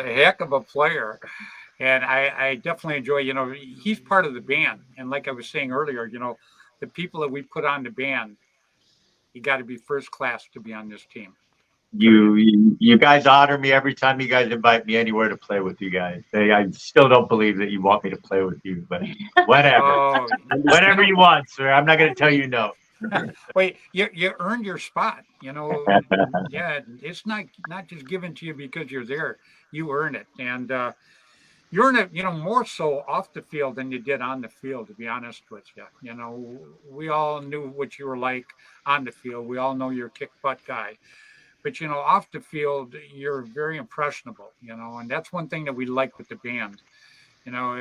heck of a player. And I definitely enjoy, you know, he's part of the band. And like I was saying earlier, you know, the people that we put on the band, you got to be first class to be on this team. You guys honor me every time you guys invite me anywhere to play with you guys. I still don't believe that you want me to play with you, but whatever. Oh, Whatever you want, sir. I'm not going to tell you no. wait, you earned your spot, you know. Yeah, it's not just given to you because you're there. You earn it. And you earn it, you know, more so off the field than you did on the field, to be honest with you. You know, we all knew what you were like on the field. We all know you're a kick butt guy. But, you know, off the field, you're very impressionable, you know, and that's one thing that we like with the band. You know,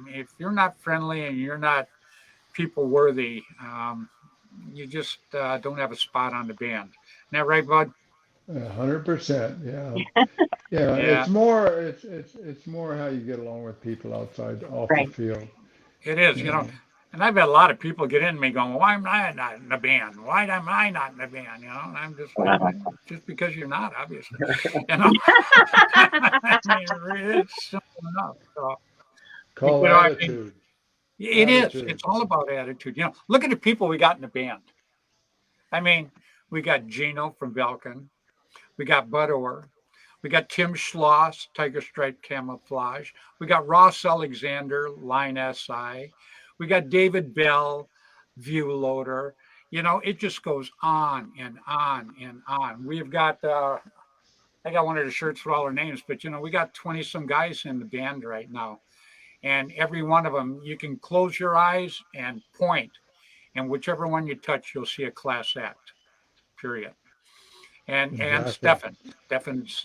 if you're not friendly and you're not people worthy, you just don't have a spot on the band. Isn't that right, Bud? 100%. Yeah. Yeah. Yeah. It's more how you get along with people off the Right. field. It is, you know. And I've had a lot of people get in me going, why am I not in the band? Why am I not in the band? You know, and I'm just like, just because you're not, obviously. You know, I mean, it's simple enough. So, Call you know, I mean, attitude. it is. Attitude. It's all about attitude. You know, look at the people we got in the band. I mean, we got Gino from Belkin. We got Bud Orr. We got Tim Schloss, Tiger Stripe Camouflage. We got Ross Alexander, Line SI. We got David Bell, View Loader. You know, it just goes on and on and on. We've got, I got one of the shirts with all their names, but, you know, we got 20 some guys in the band right now. And every one of them, you can close your eyes and point. And whichever one you touch, you'll see a class act, period. And Exactly.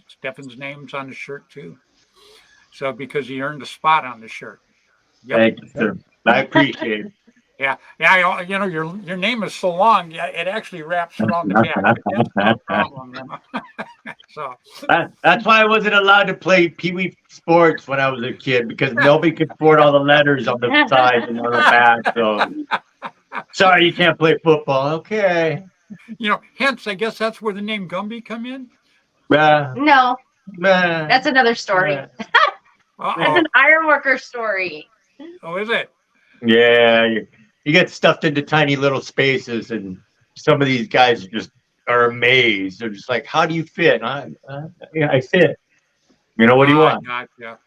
Stefan's name's on the shirt too. So because he earned a spot on the shirt. Yep. Thank you, sir. I appreciate it. Yeah. You know, your name is so long, yeah, it actually wraps around the back. That's no problem, you know. So That's why I wasn't allowed to play Pee Wee sports when I was a kid, because nobody could afford all the letters on the side and on the back. So sorry, you can't play football. Okay. you know, hence I guess that's where the name Gumby come in. No, that's another story. That's an ironworker story. Oh, is it? Yeah, you get stuffed into tiny little spaces, and some of these guys just are amazed. They're just like, "How do you fit?" Yeah, I fit. You know, what do you want? Gotcha.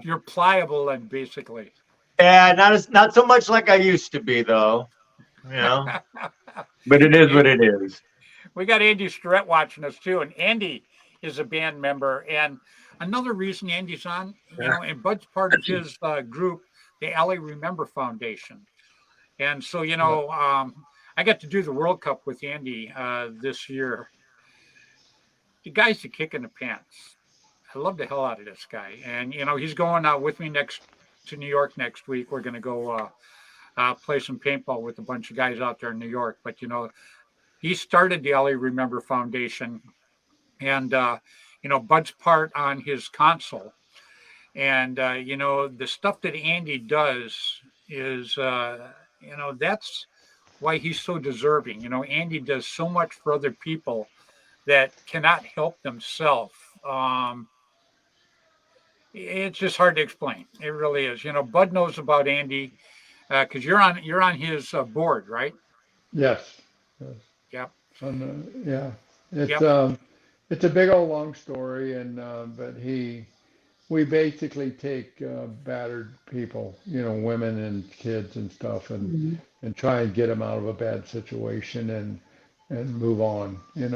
You're pliable and basically. Yeah, not so much like I used to be, though. You know, but it is what it is. We got Andy Starrett watching us too, and Andy is a band member. And another reason Andy's on, you know, and Bud's part of his group, the Alley Remember Foundation. And so, you know, I got to do the World Cup with Andy this year. The guy's a kick in the pants. I love the hell out of this guy. And, you know, he's going out with me to New York next week. We're going to go play some paintball with a bunch of guys out there in New York. But, you know, he started the Alley Remember Foundation. And, you know, Bud's part on his console. And, you know, the stuff that Andy does is, you know, that's why he's so deserving. You know, Andy does so much for other people that cannot help themselves. It's just hard to explain. It really is. You know, Bud knows about Andy because you're on his board, right? Yes. Yep. Yeah. It's Yep. it's a big old long story, and but we basically take battered people, women and kids and stuff, Mhm. and try and get them out of a bad situation and move on, and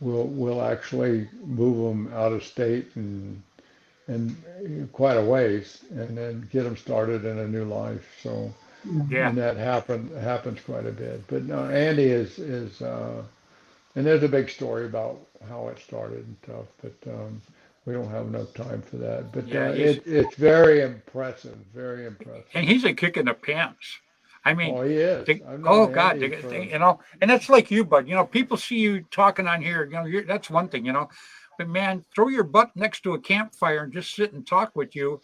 we'll actually move them out of state and quite a ways, and then get them started in a new life. So, Yeah. and that happens quite a bit. But no, Andy is and there's a big story about how it started and stuff, but we don't have enough time for that. But Yeah. He's it's very impressive, very and impressive. he's a kick in the pants. I mean, Oh, he is. they, I've oh known God, Andy for, and that's like you, bud. People see you talking on here. That's one thing, but man, throw your butt next to a campfire and just sit and talk with you.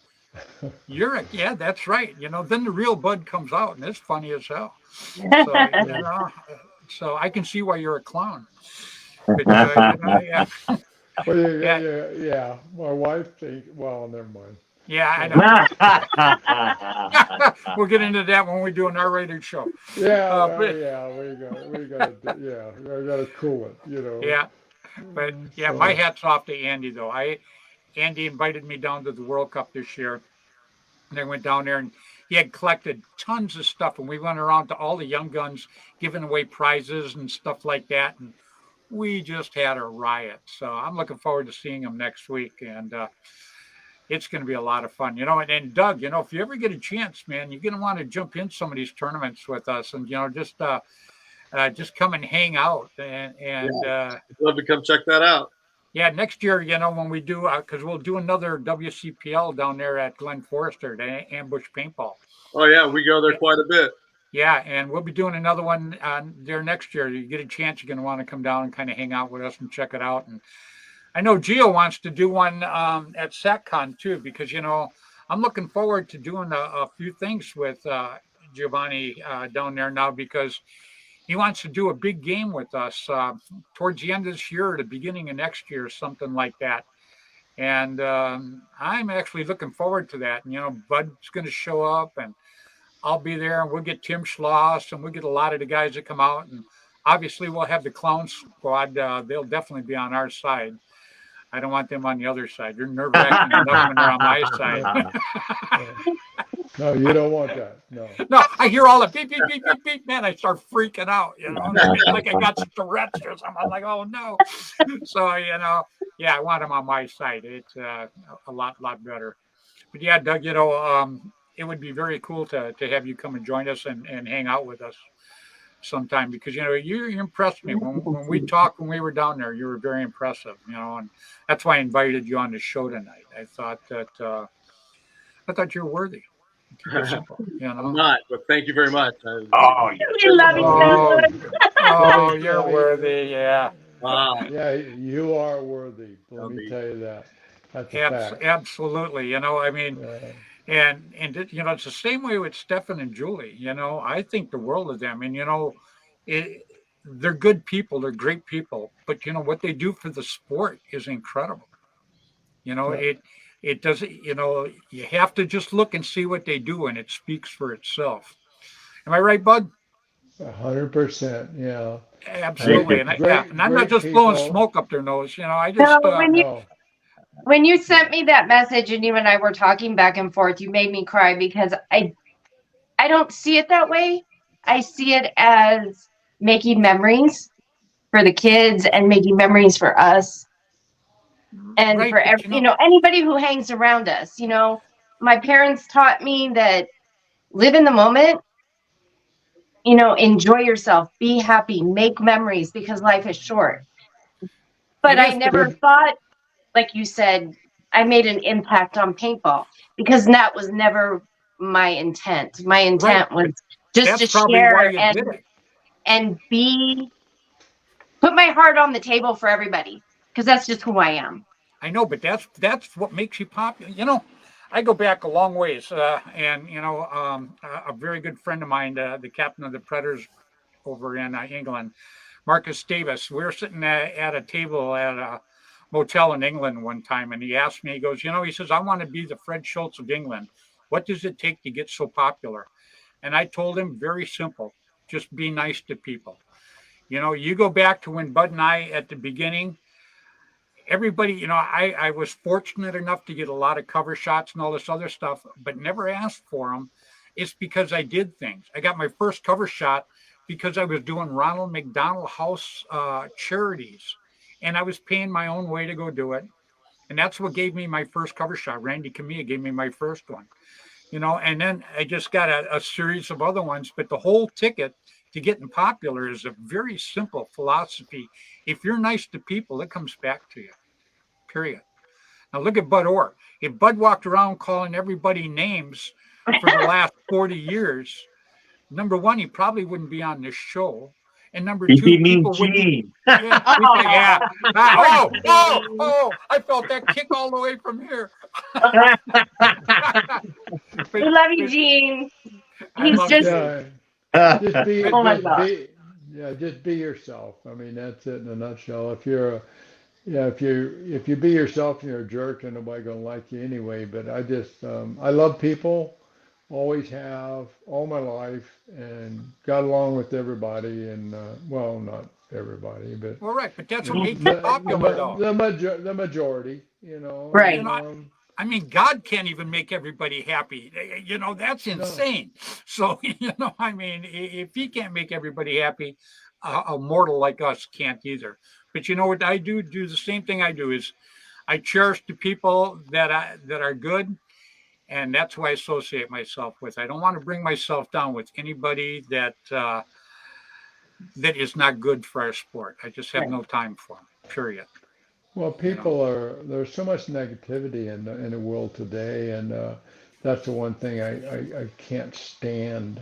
Yeah, that's right. Then the real bud comes out, and it's funny as hell. So so I can see why you're a clown. But yeah, well, yeah, yeah. My wife thinks, well, never mind. yeah, I So, know. We'll get into that when we do an R-rated show. yeah, well, But yeah, we gotta cool it. yeah, but yeah, my So, hat's off to Andy though. Andy invited me down to the World Cup this year, and I went down there and he had collected tons of stuff, and we went around to all the young guns, giving away prizes and stuff like that, and we just had a riot. So I'm looking forward to seeing him next week, and it's going to be a lot of fun. And Doug, if you ever get a chance, man, you're going to want to jump in some of these tournaments with us, and just come and hang out, and I'd love to come check that out. yeah, next year, when we do, because we'll do another WCPL down there at Glen Forester, the Ambush Paintball. Oh yeah, we go there quite a bit. Yeah, and we'll be doing another one there next year. You get a chance, you're going to want to come down and kind of hang out with us and check it out. And I know Gio wants to do one at SatCon too, because I'm looking forward to doing a few things with Giovanni down there now, because he wants to do a big game with us towards the end of this year or the beginning of next year, something like that. And I'm actually looking forward to that. And, Bud's going to show up, and I'll be there, and we'll get Tim Schloss, and we'll get a lot of the guys that come out. And obviously, we'll have the clown squad. They'll definitely be on our side. I don't want them on the other side. They're nerve wracking enough when they're on my side. no, you don't want that. No. No, I hear all the beep, beep, beep, beep, beep. Man, I start freaking out, like I got Tourette's or something. I'm like, oh no. So, yeah, I want them on my side. It's a lot better. But yeah, Doug, it would be very cool to have you come and join us and hang out with us sometime, because you impressed me when we talked when we were down there. You were very impressive, and that's why I invited you on the show tonight. I thought you're worthy. Keep it simple, I'm not, but thank you very much. Oh, We love each other. Oh, you're worthy. Yeah. Wow. Yeah, you are worthy. Let me tell you that. That's a fact. Absolutely. I mean, and it's the same way with Stefan and Julie. I think the world of them, and they're good people. They're great people, but what they do for the sport is incredible. It doesn't. You have to just look and see what they do, and it speaks for itself. Am I right, Bud? 100%. Yeah. Absolutely. And I'm not just blowing smoke up their nose. I just No, when you sent me that message and you and I were talking back and forth, you made me cry, because I don't see it that way. I see it as making memories for the kids and making memories for us, and right, for anybody who hangs around us. My parents taught me that live in the moment, enjoy yourself, be happy, make memories, because life is short. But I never thought, like you said, I made an impact on paintball, because that was never my intent. My intent was just to share and put my heart on the table for everybody, because that's just who I am. I know, but that's what makes you popular. I go back a long ways, and a very good friend of mine, the captain of the Predators over in England, Marcus Davis. We were sitting at a table at a motel in England one time, and he asked me, he goes, he says, I want to be the Fred Schultz of England. What does it take to get so popular? And I told him, very simple, just be nice to people. You know, you go back to when Bud and I at the beginning, everybody, you know, I was fortunate enough to get a lot of cover shots and all this other stuff, but never asked for them. It's because I did things. I got my first cover shot because I was doing Ronald McDonald House charities, and I was paying my own way to go do it. And that's what gave me my first cover shot. Randy Camilla gave me my first one, you know, and then I just got a series of other ones. But the whole ticket to getting popular is a very simple philosophy. If you're nice to people, it comes back to you, period. Now look at Bud Orr. If Bud walked around calling everybody names for the last 40 years, number one, he probably wouldn't be on this show. And number He'd two, be mean people wouldn't. Gene. Yeah, yeah. I felt that kick all the way from here. We love you, Gene. I He's love just you. Yeah, just be, Oh my just God. be, yeah, just be yourself. I mean, that's it in a nutshell. If you're a, yeah, if you be yourself and you're a jerk, then nobody gonna like you anyway. But I just, I love people, always have all my life, and got along with everybody. And well, not everybody, but Well, right, but that's the what makes you popular, though. the majority, you know. Right. You know, I mean, God can't even make everybody happy. You know, that's No. insane. So, you know, I mean, if he can't make everybody happy, a mortal like us can't either. But you know what I do? Do the same thing I do is I cherish the people that are good, and that's who I associate myself with. I don't want to bring myself down with anybody that is not good for our sport. I just have no time for them. Period. Well, You know. there's so much negativity in the world today, and that's the one thing I can't stand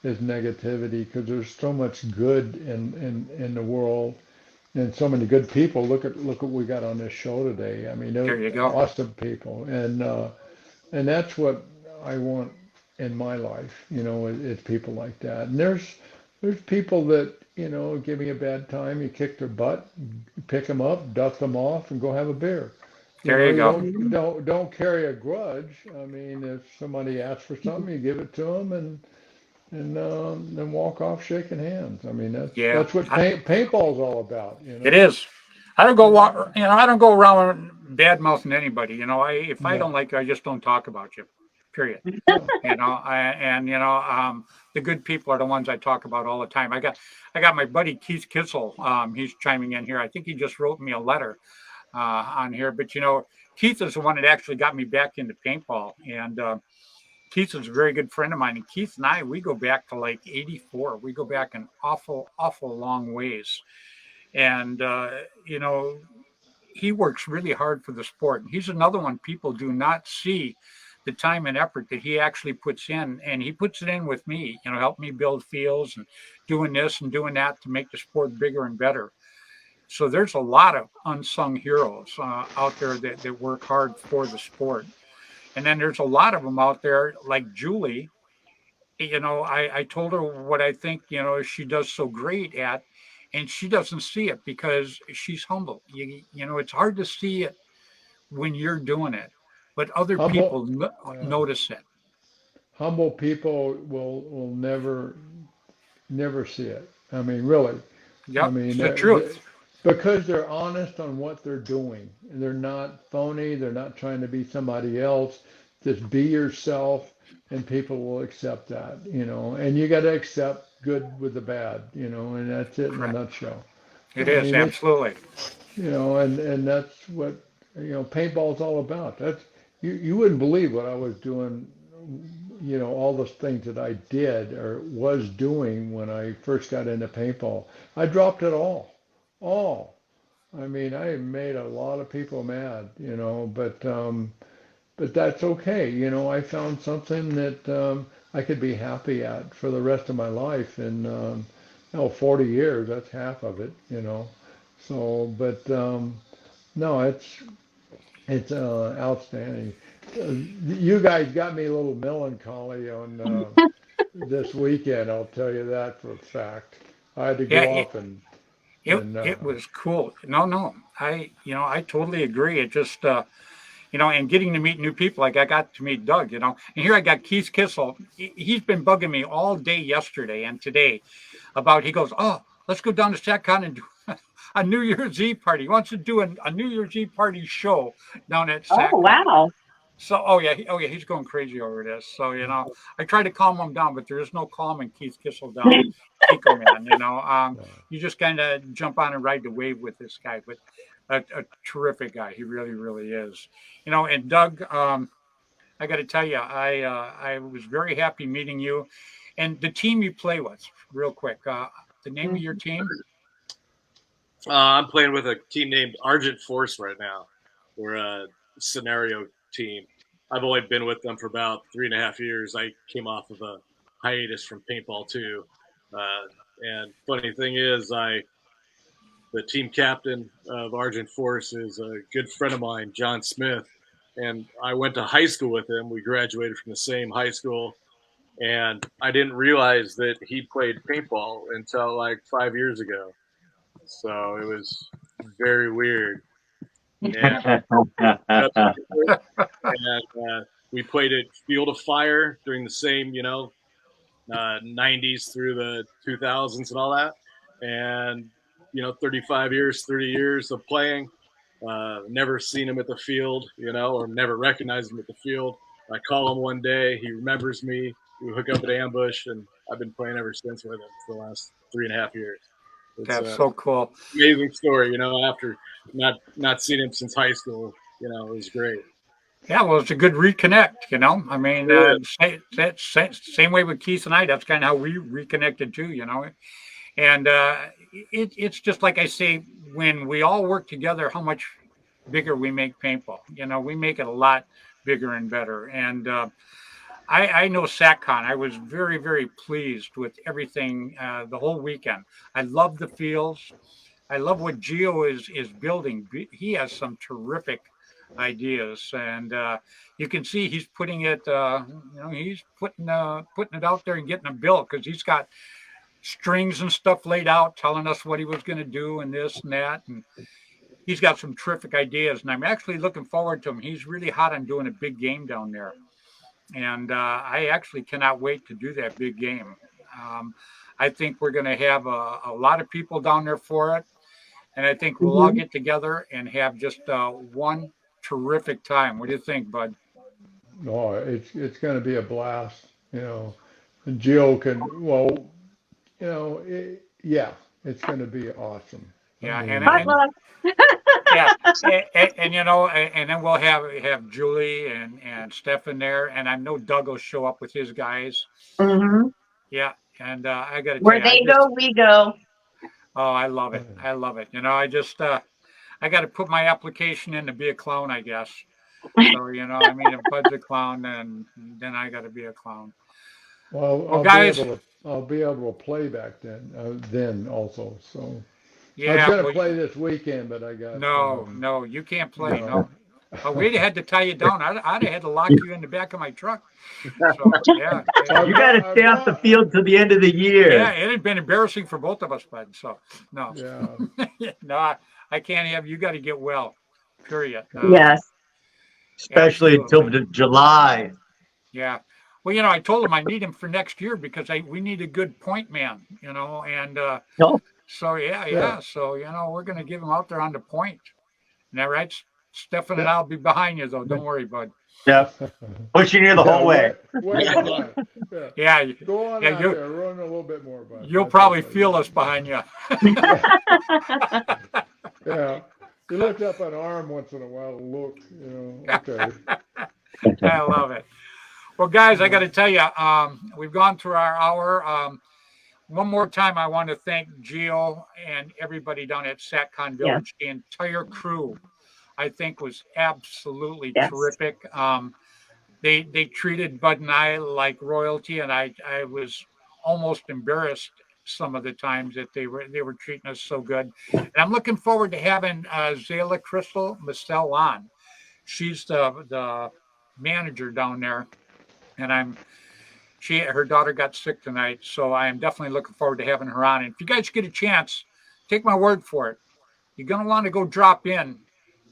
is negativity because there's so much good in the world and so many good people. Look what we got on this show today. I mean, they're There you go. awesome people, and that's what I want in my life. You know, is people like that. And there's people that give me a bad time. You kick their butt, you pick them up, dust them off, and go have a beer. There you go. Don't carry a grudge. I mean, if somebody asks for something, you give it to them, and then walk off shaking hands. I mean, Yeah. that's what paintball's all about. It is. I don't go I don't go around bad mouthing anybody. You know, if I No. don't like you, I just don't talk about you. Period. No. You know, the good people are the ones I talk about all the time. I got my buddy Keith Kissel. He's chiming in here. I think he just wrote me a letter on here. But you know, Keith is the one that actually got me back into paintball, and Keith is a very good friend of mine. And Keith and I, we go back to like '84. We go back an awful long ways. And you know, he works really hard for the sport. And he's another one people do not see the time and effort that he actually puts in, and he puts it in with me, you know, help me build fields and doing this and doing that to make the sport bigger and better. So there's a lot of unsung heroes out there that work hard for the sport. And then there's a lot of them out there like Julie. You know, I told her what I think, you know, she does so great at, and she doesn't see it because she's humble. You know, it's hard to see it when you're doing it, but other people notice it. Humble people will never see it. I mean, really. Yep, I mean, it's the truth. because they're honest on what they're doing. They're not phony. They're not trying to be somebody else. Just be yourself, and people will accept that. And you got to accept good with the bad. And that's it in a nutshell. It I is, mean, absolutely. and that's what paintball's all about. That's you wouldn't believe what I was doing. All those things that I did or was doing when I first got into paintball. I dropped it all. I mean, I made a lot of people mad, but that's okay. I found something that I could be happy at for the rest of my life. And 40 years, that's half of it. So, but no, it's outstanding. You guys got me a little melancholy on this weekend. I'll tell you that for a fact. I had to go off and it was cool. No, I totally agree. It just and getting to meet new people. Like I got to meet Doug, and here I got Keith Kissel. He's been bugging me all day yesterday and today about. He goes, oh, let's go down to SatCon and do a New Year's Eve party. He wants to do a New Year's Eve party show down at SatCon. Oh, wow. So, he's going crazy over this. So, I try to calm him down, but there is no calming Keith Kissel down, Kiko man. You just kind of jump on and ride the wave with this guy. But a terrific guy, he really, really is. And Doug, I got to tell you, I was very happy meeting you, and the team you play with. Real quick, the name of your team? I'm playing with a team named Argent Force right now. We're a scenario team. I've only been with them for about 3.5 years. I came off of a hiatus from paintball too. And funny thing is, the team captain of Argent Force is a good friend of mine, John Smith. And I went to high school with him. We graduated from the same high school. And I didn't realize that he played paintball until like 5 years ago. So it was very weird. And, we played at Field of Fire during the same, 90s through the 2000s and all that. And, 30 years of playing. Never seen him at the field, or never recognized him at the field. I call him one day. He remembers me. We hook up at ambush, and I've been playing ever since with him for the last 3.5 years. That's so cool. Amazing story, after not seeing him since high school, it was great. Yeah, well, it's a good reconnect, I mean, same way with Keith and I, that's kind of how we reconnected too, And it's just like I say, when we all work together, how much bigger we make paintball. We make it a lot bigger and better. And I know SatCon. I was very, very pleased with everything the whole weekend. I love the fields. I love what Gio is building. He has some terrific ideas, and you can see he's putting it. He's putting it out there and getting it built, because he's got strings and stuff laid out, telling us what he was going to do and this and that, and he's got some terrific ideas. And I'm actually looking forward to him. He's really hot on doing a big game down there. And I actually cannot wait to do that big game. I think we're going to have a lot of people down there for it. And I think we'll all get together and have just one terrific time. What do you think, Bud? Oh, it's going to be a blast. And Jill can, it's going to be awesome. Yeah, I mean, yeah, and then we'll have Julie and Stefan there, and I know Doug will show up with his guys. Mm-hmm. Yeah, and I got to where they go, we go. Oh, I love it. I love it. I just I got to put my application in to be a clown, I guess. So if Bud's a clown, then I got to be a clown. Well, guys, I'll be able to play back then also. So. Yeah, I was going to play this weekend, but I got no, you can't play. No. We'd have had to tie you down. I'd have had to lock you in the back of my truck. So, yeah. You got to stay off the field till the end of the year. Yeah, it had been embarrassing for both of us, Bud. So, no. Yeah. No, I can't have you. Got to get well, period. Yes. Absolutely. Especially until July. Yeah. Well, I told him I need him for next year, because we need a good point man, and so, yeah. So, we're going to give him out there on the point. Isn't that right? Stefan and I'll be behind you, though. Don't worry, Bud. Yeah. Pushing you the whole way. Yeah. Go on out there, run a little bit more, Bud. You'll probably feel us behind you. Yeah. You lift up an arm once in a while to look, okay. I love it. Well, guys, I got to tell you, we've gone through our hour. One more time, I want to thank Gio and everybody down at SatCon Village. The entire crew, I think, was absolutely terrific. They treated Bud and I like royalty, and I was almost embarrassed some of the times that they were treating us so good. And I'm looking forward to having Zayla Crystal Marcel on. She's the manager down there, and her daughter got sick tonight, so I am definitely looking forward to having her on. And if you guys get a chance, take my word for it. You're going to want to go drop in.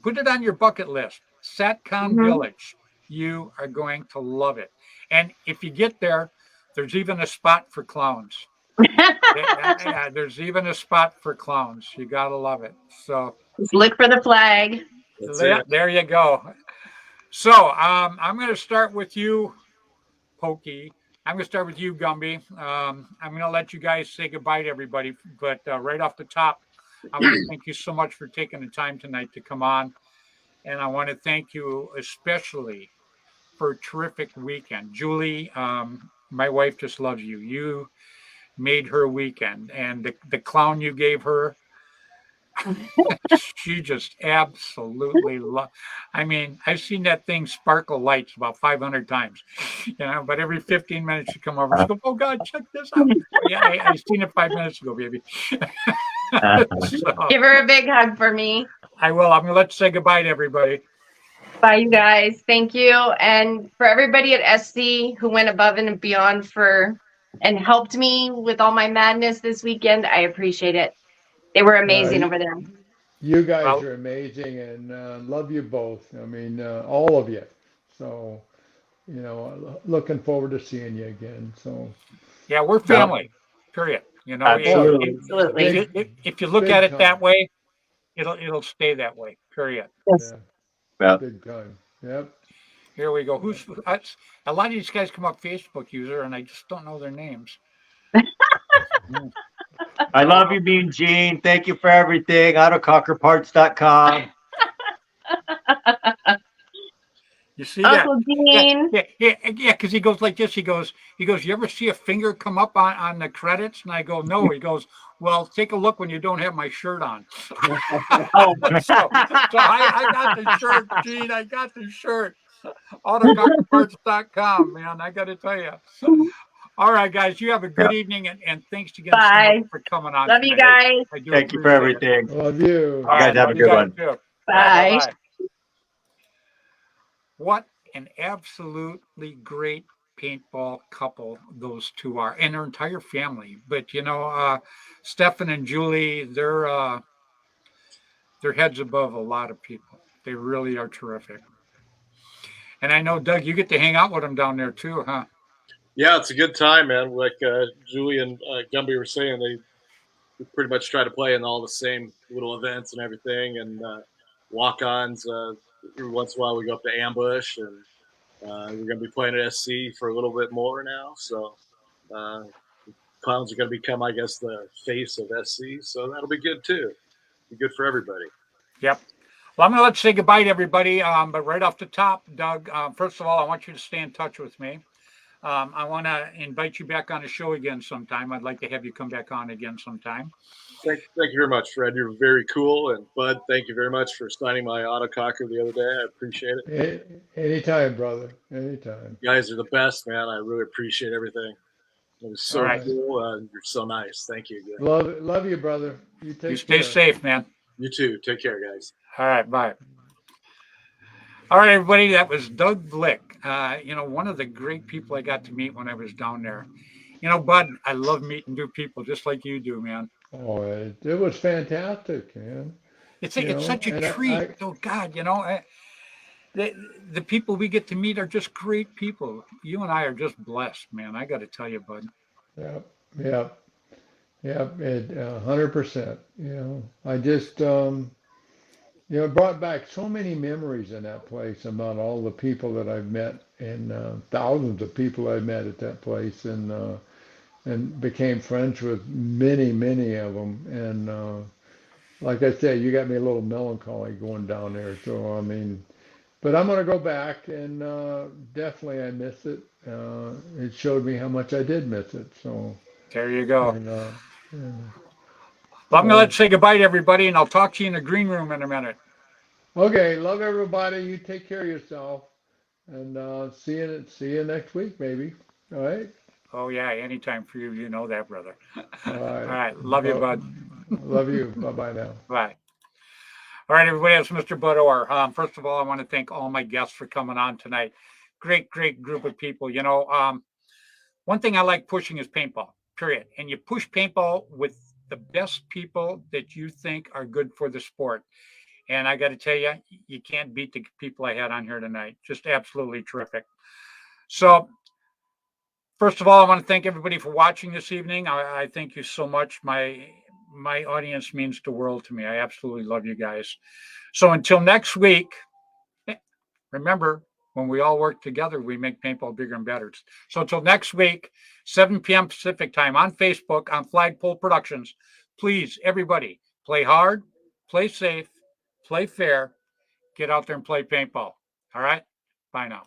Put it on your bucket list. SatCon Village. You are going to love it. And if you get there, there's even a spot for clowns. Yeah, there's even a spot for clowns. You gotta love it. So Just look for the flag. That's there, it. there you go. So I'm going to start with you, Pokey. I'm going to start with you, Gumby. I'm going to let you guys say goodbye to everybody. But right off the top, I want to thank you so much for taking the time tonight to come on. And I want to thank you especially for a terrific weekend. Julie, my wife just loves you. You made her weekend. And the clown you gave her, she just absolutely love. I mean, I've seen that thing sparkle lights about 500 times, but every 15 minutes she come over, she go, "Oh God, check this out." Yeah, I seen it 5 minutes ago, baby. So Give her a big hug for me. I will. I'm gonna let you say goodbye to everybody. Bye, you guys. Thank you. And for everybody at SC who went above and beyond and helped me with all my madness this weekend, I appreciate it. They were amazing over there. You guys Well, are amazing, and love you both. I mean, all of you. So, looking forward to seeing you again. So, yeah, we're Well, family. Period. oh, absolutely. If Absolutely. if you look at big it that time. way, it'll stay that way. Period. Yes. Yeah, Well, big time. Yep. Here we go. A lot of these guys come up Facebook user, and I just don't know their names. I love you, Mean Gene. Thank you for everything. AutoConquerParts.com. You see that? Uncle Yeah, Dean. yeah. Because he goes like this. He goes. You ever see a finger come up on the credits? And I go, no. He goes, well, take a look when you don't have my shirt on. Oh, So I got the shirt, Gene. I got the shirt. AutoConquerParts.com, man. I got to tell you. All right, guys. You have a good evening, and thanks again so much bye. for coming on Love you tonight. guys. I do Thank you for appreciate it. everything. Love you. All You guys right, have love a you good guys one. too. All Bye. right, bye. What an absolutely great paintball couple those two are, and their entire family. But Stefan and Julie, they're heads above a lot of people. They really are terrific. And I know, Doug, you get to hang out with them down there too, huh? Yeah, it's a good time, man. Like Julie and Gumby were saying, we pretty much try to play in all the same little events and everything, and walk-ons. Every once in a while, we go up to Ambush, and we're going to be playing at SC for a little bit more now. So uh, Clowns are going to become, I guess, the face of SC. So that'll be good too. Be good for everybody. Yep. Well, I'm going to let you say goodbye to everybody. But right off the top, Doug, first of all, I want you to stay in touch with me. I want to invite you back on the show again sometime. I'd like to have you come back on again sometime. Thank you very much, Fred. You're very cool. And Bud, thank you very much for signing my autococker the other day. I appreciate it. Anytime, brother. Anytime. You guys are the best, man. I really appreciate everything. It was All so right. cool. You're so nice. Thank you. Love you, brother. You You take stay care. safe, man. You too. Take care, guys. All right. Bye. All right, everybody. That was Doug Blick. One of the great people I got to meet when I was down there. Bud, I love meeting new people just like you do, man. Oh, it was fantastic, man. It's such a And treat. Oh God, the people we get to meet are just great people. You and I are just blessed, man. I got to tell you, Bud. yeah, yeah, yeah, 100%. I just, it brought back so many memories in that place about all the people that I've met and thousands of people I've met at that place and became friends with many, many of them. And like I said, you got me a little melancholy going down there. So, I mean, but I'm going to go back and definitely I miss it. It showed me how much I did miss it. So, There you go. and, yeah. Well, I'm going to let So, you say goodbye to everybody, and I'll talk to you in the green room in a minute. okay, love everybody. You take care of yourself, and see you next week, maybe. All right. Oh, yeah, anytime for you. You know that, brother. All All right. right. Love you, Bud. Love you. Bye bye now. Bye. All right, everybody. It's Mr. Bud Orr. First of all, I want to thank all my guests for coming on tonight. Great, great group of people. One thing I like pushing is paintball, period. And you push paintball with the best people that you think are good for the sport. And I got to tell you, you can't beat the people I had on here tonight. Just absolutely terrific. So First of all, I want to thank everybody for watching this evening. I thank you so much. My audience means the world to me. I absolutely love you guys. So until next week, remember, when we all work together, we make paintball bigger and better. So until next week, 7 p.m. Pacific time on Facebook, on Flagpole Productions, please, everybody, play hard, play safe, play fair, get out there and play paintball. All right? Bye now.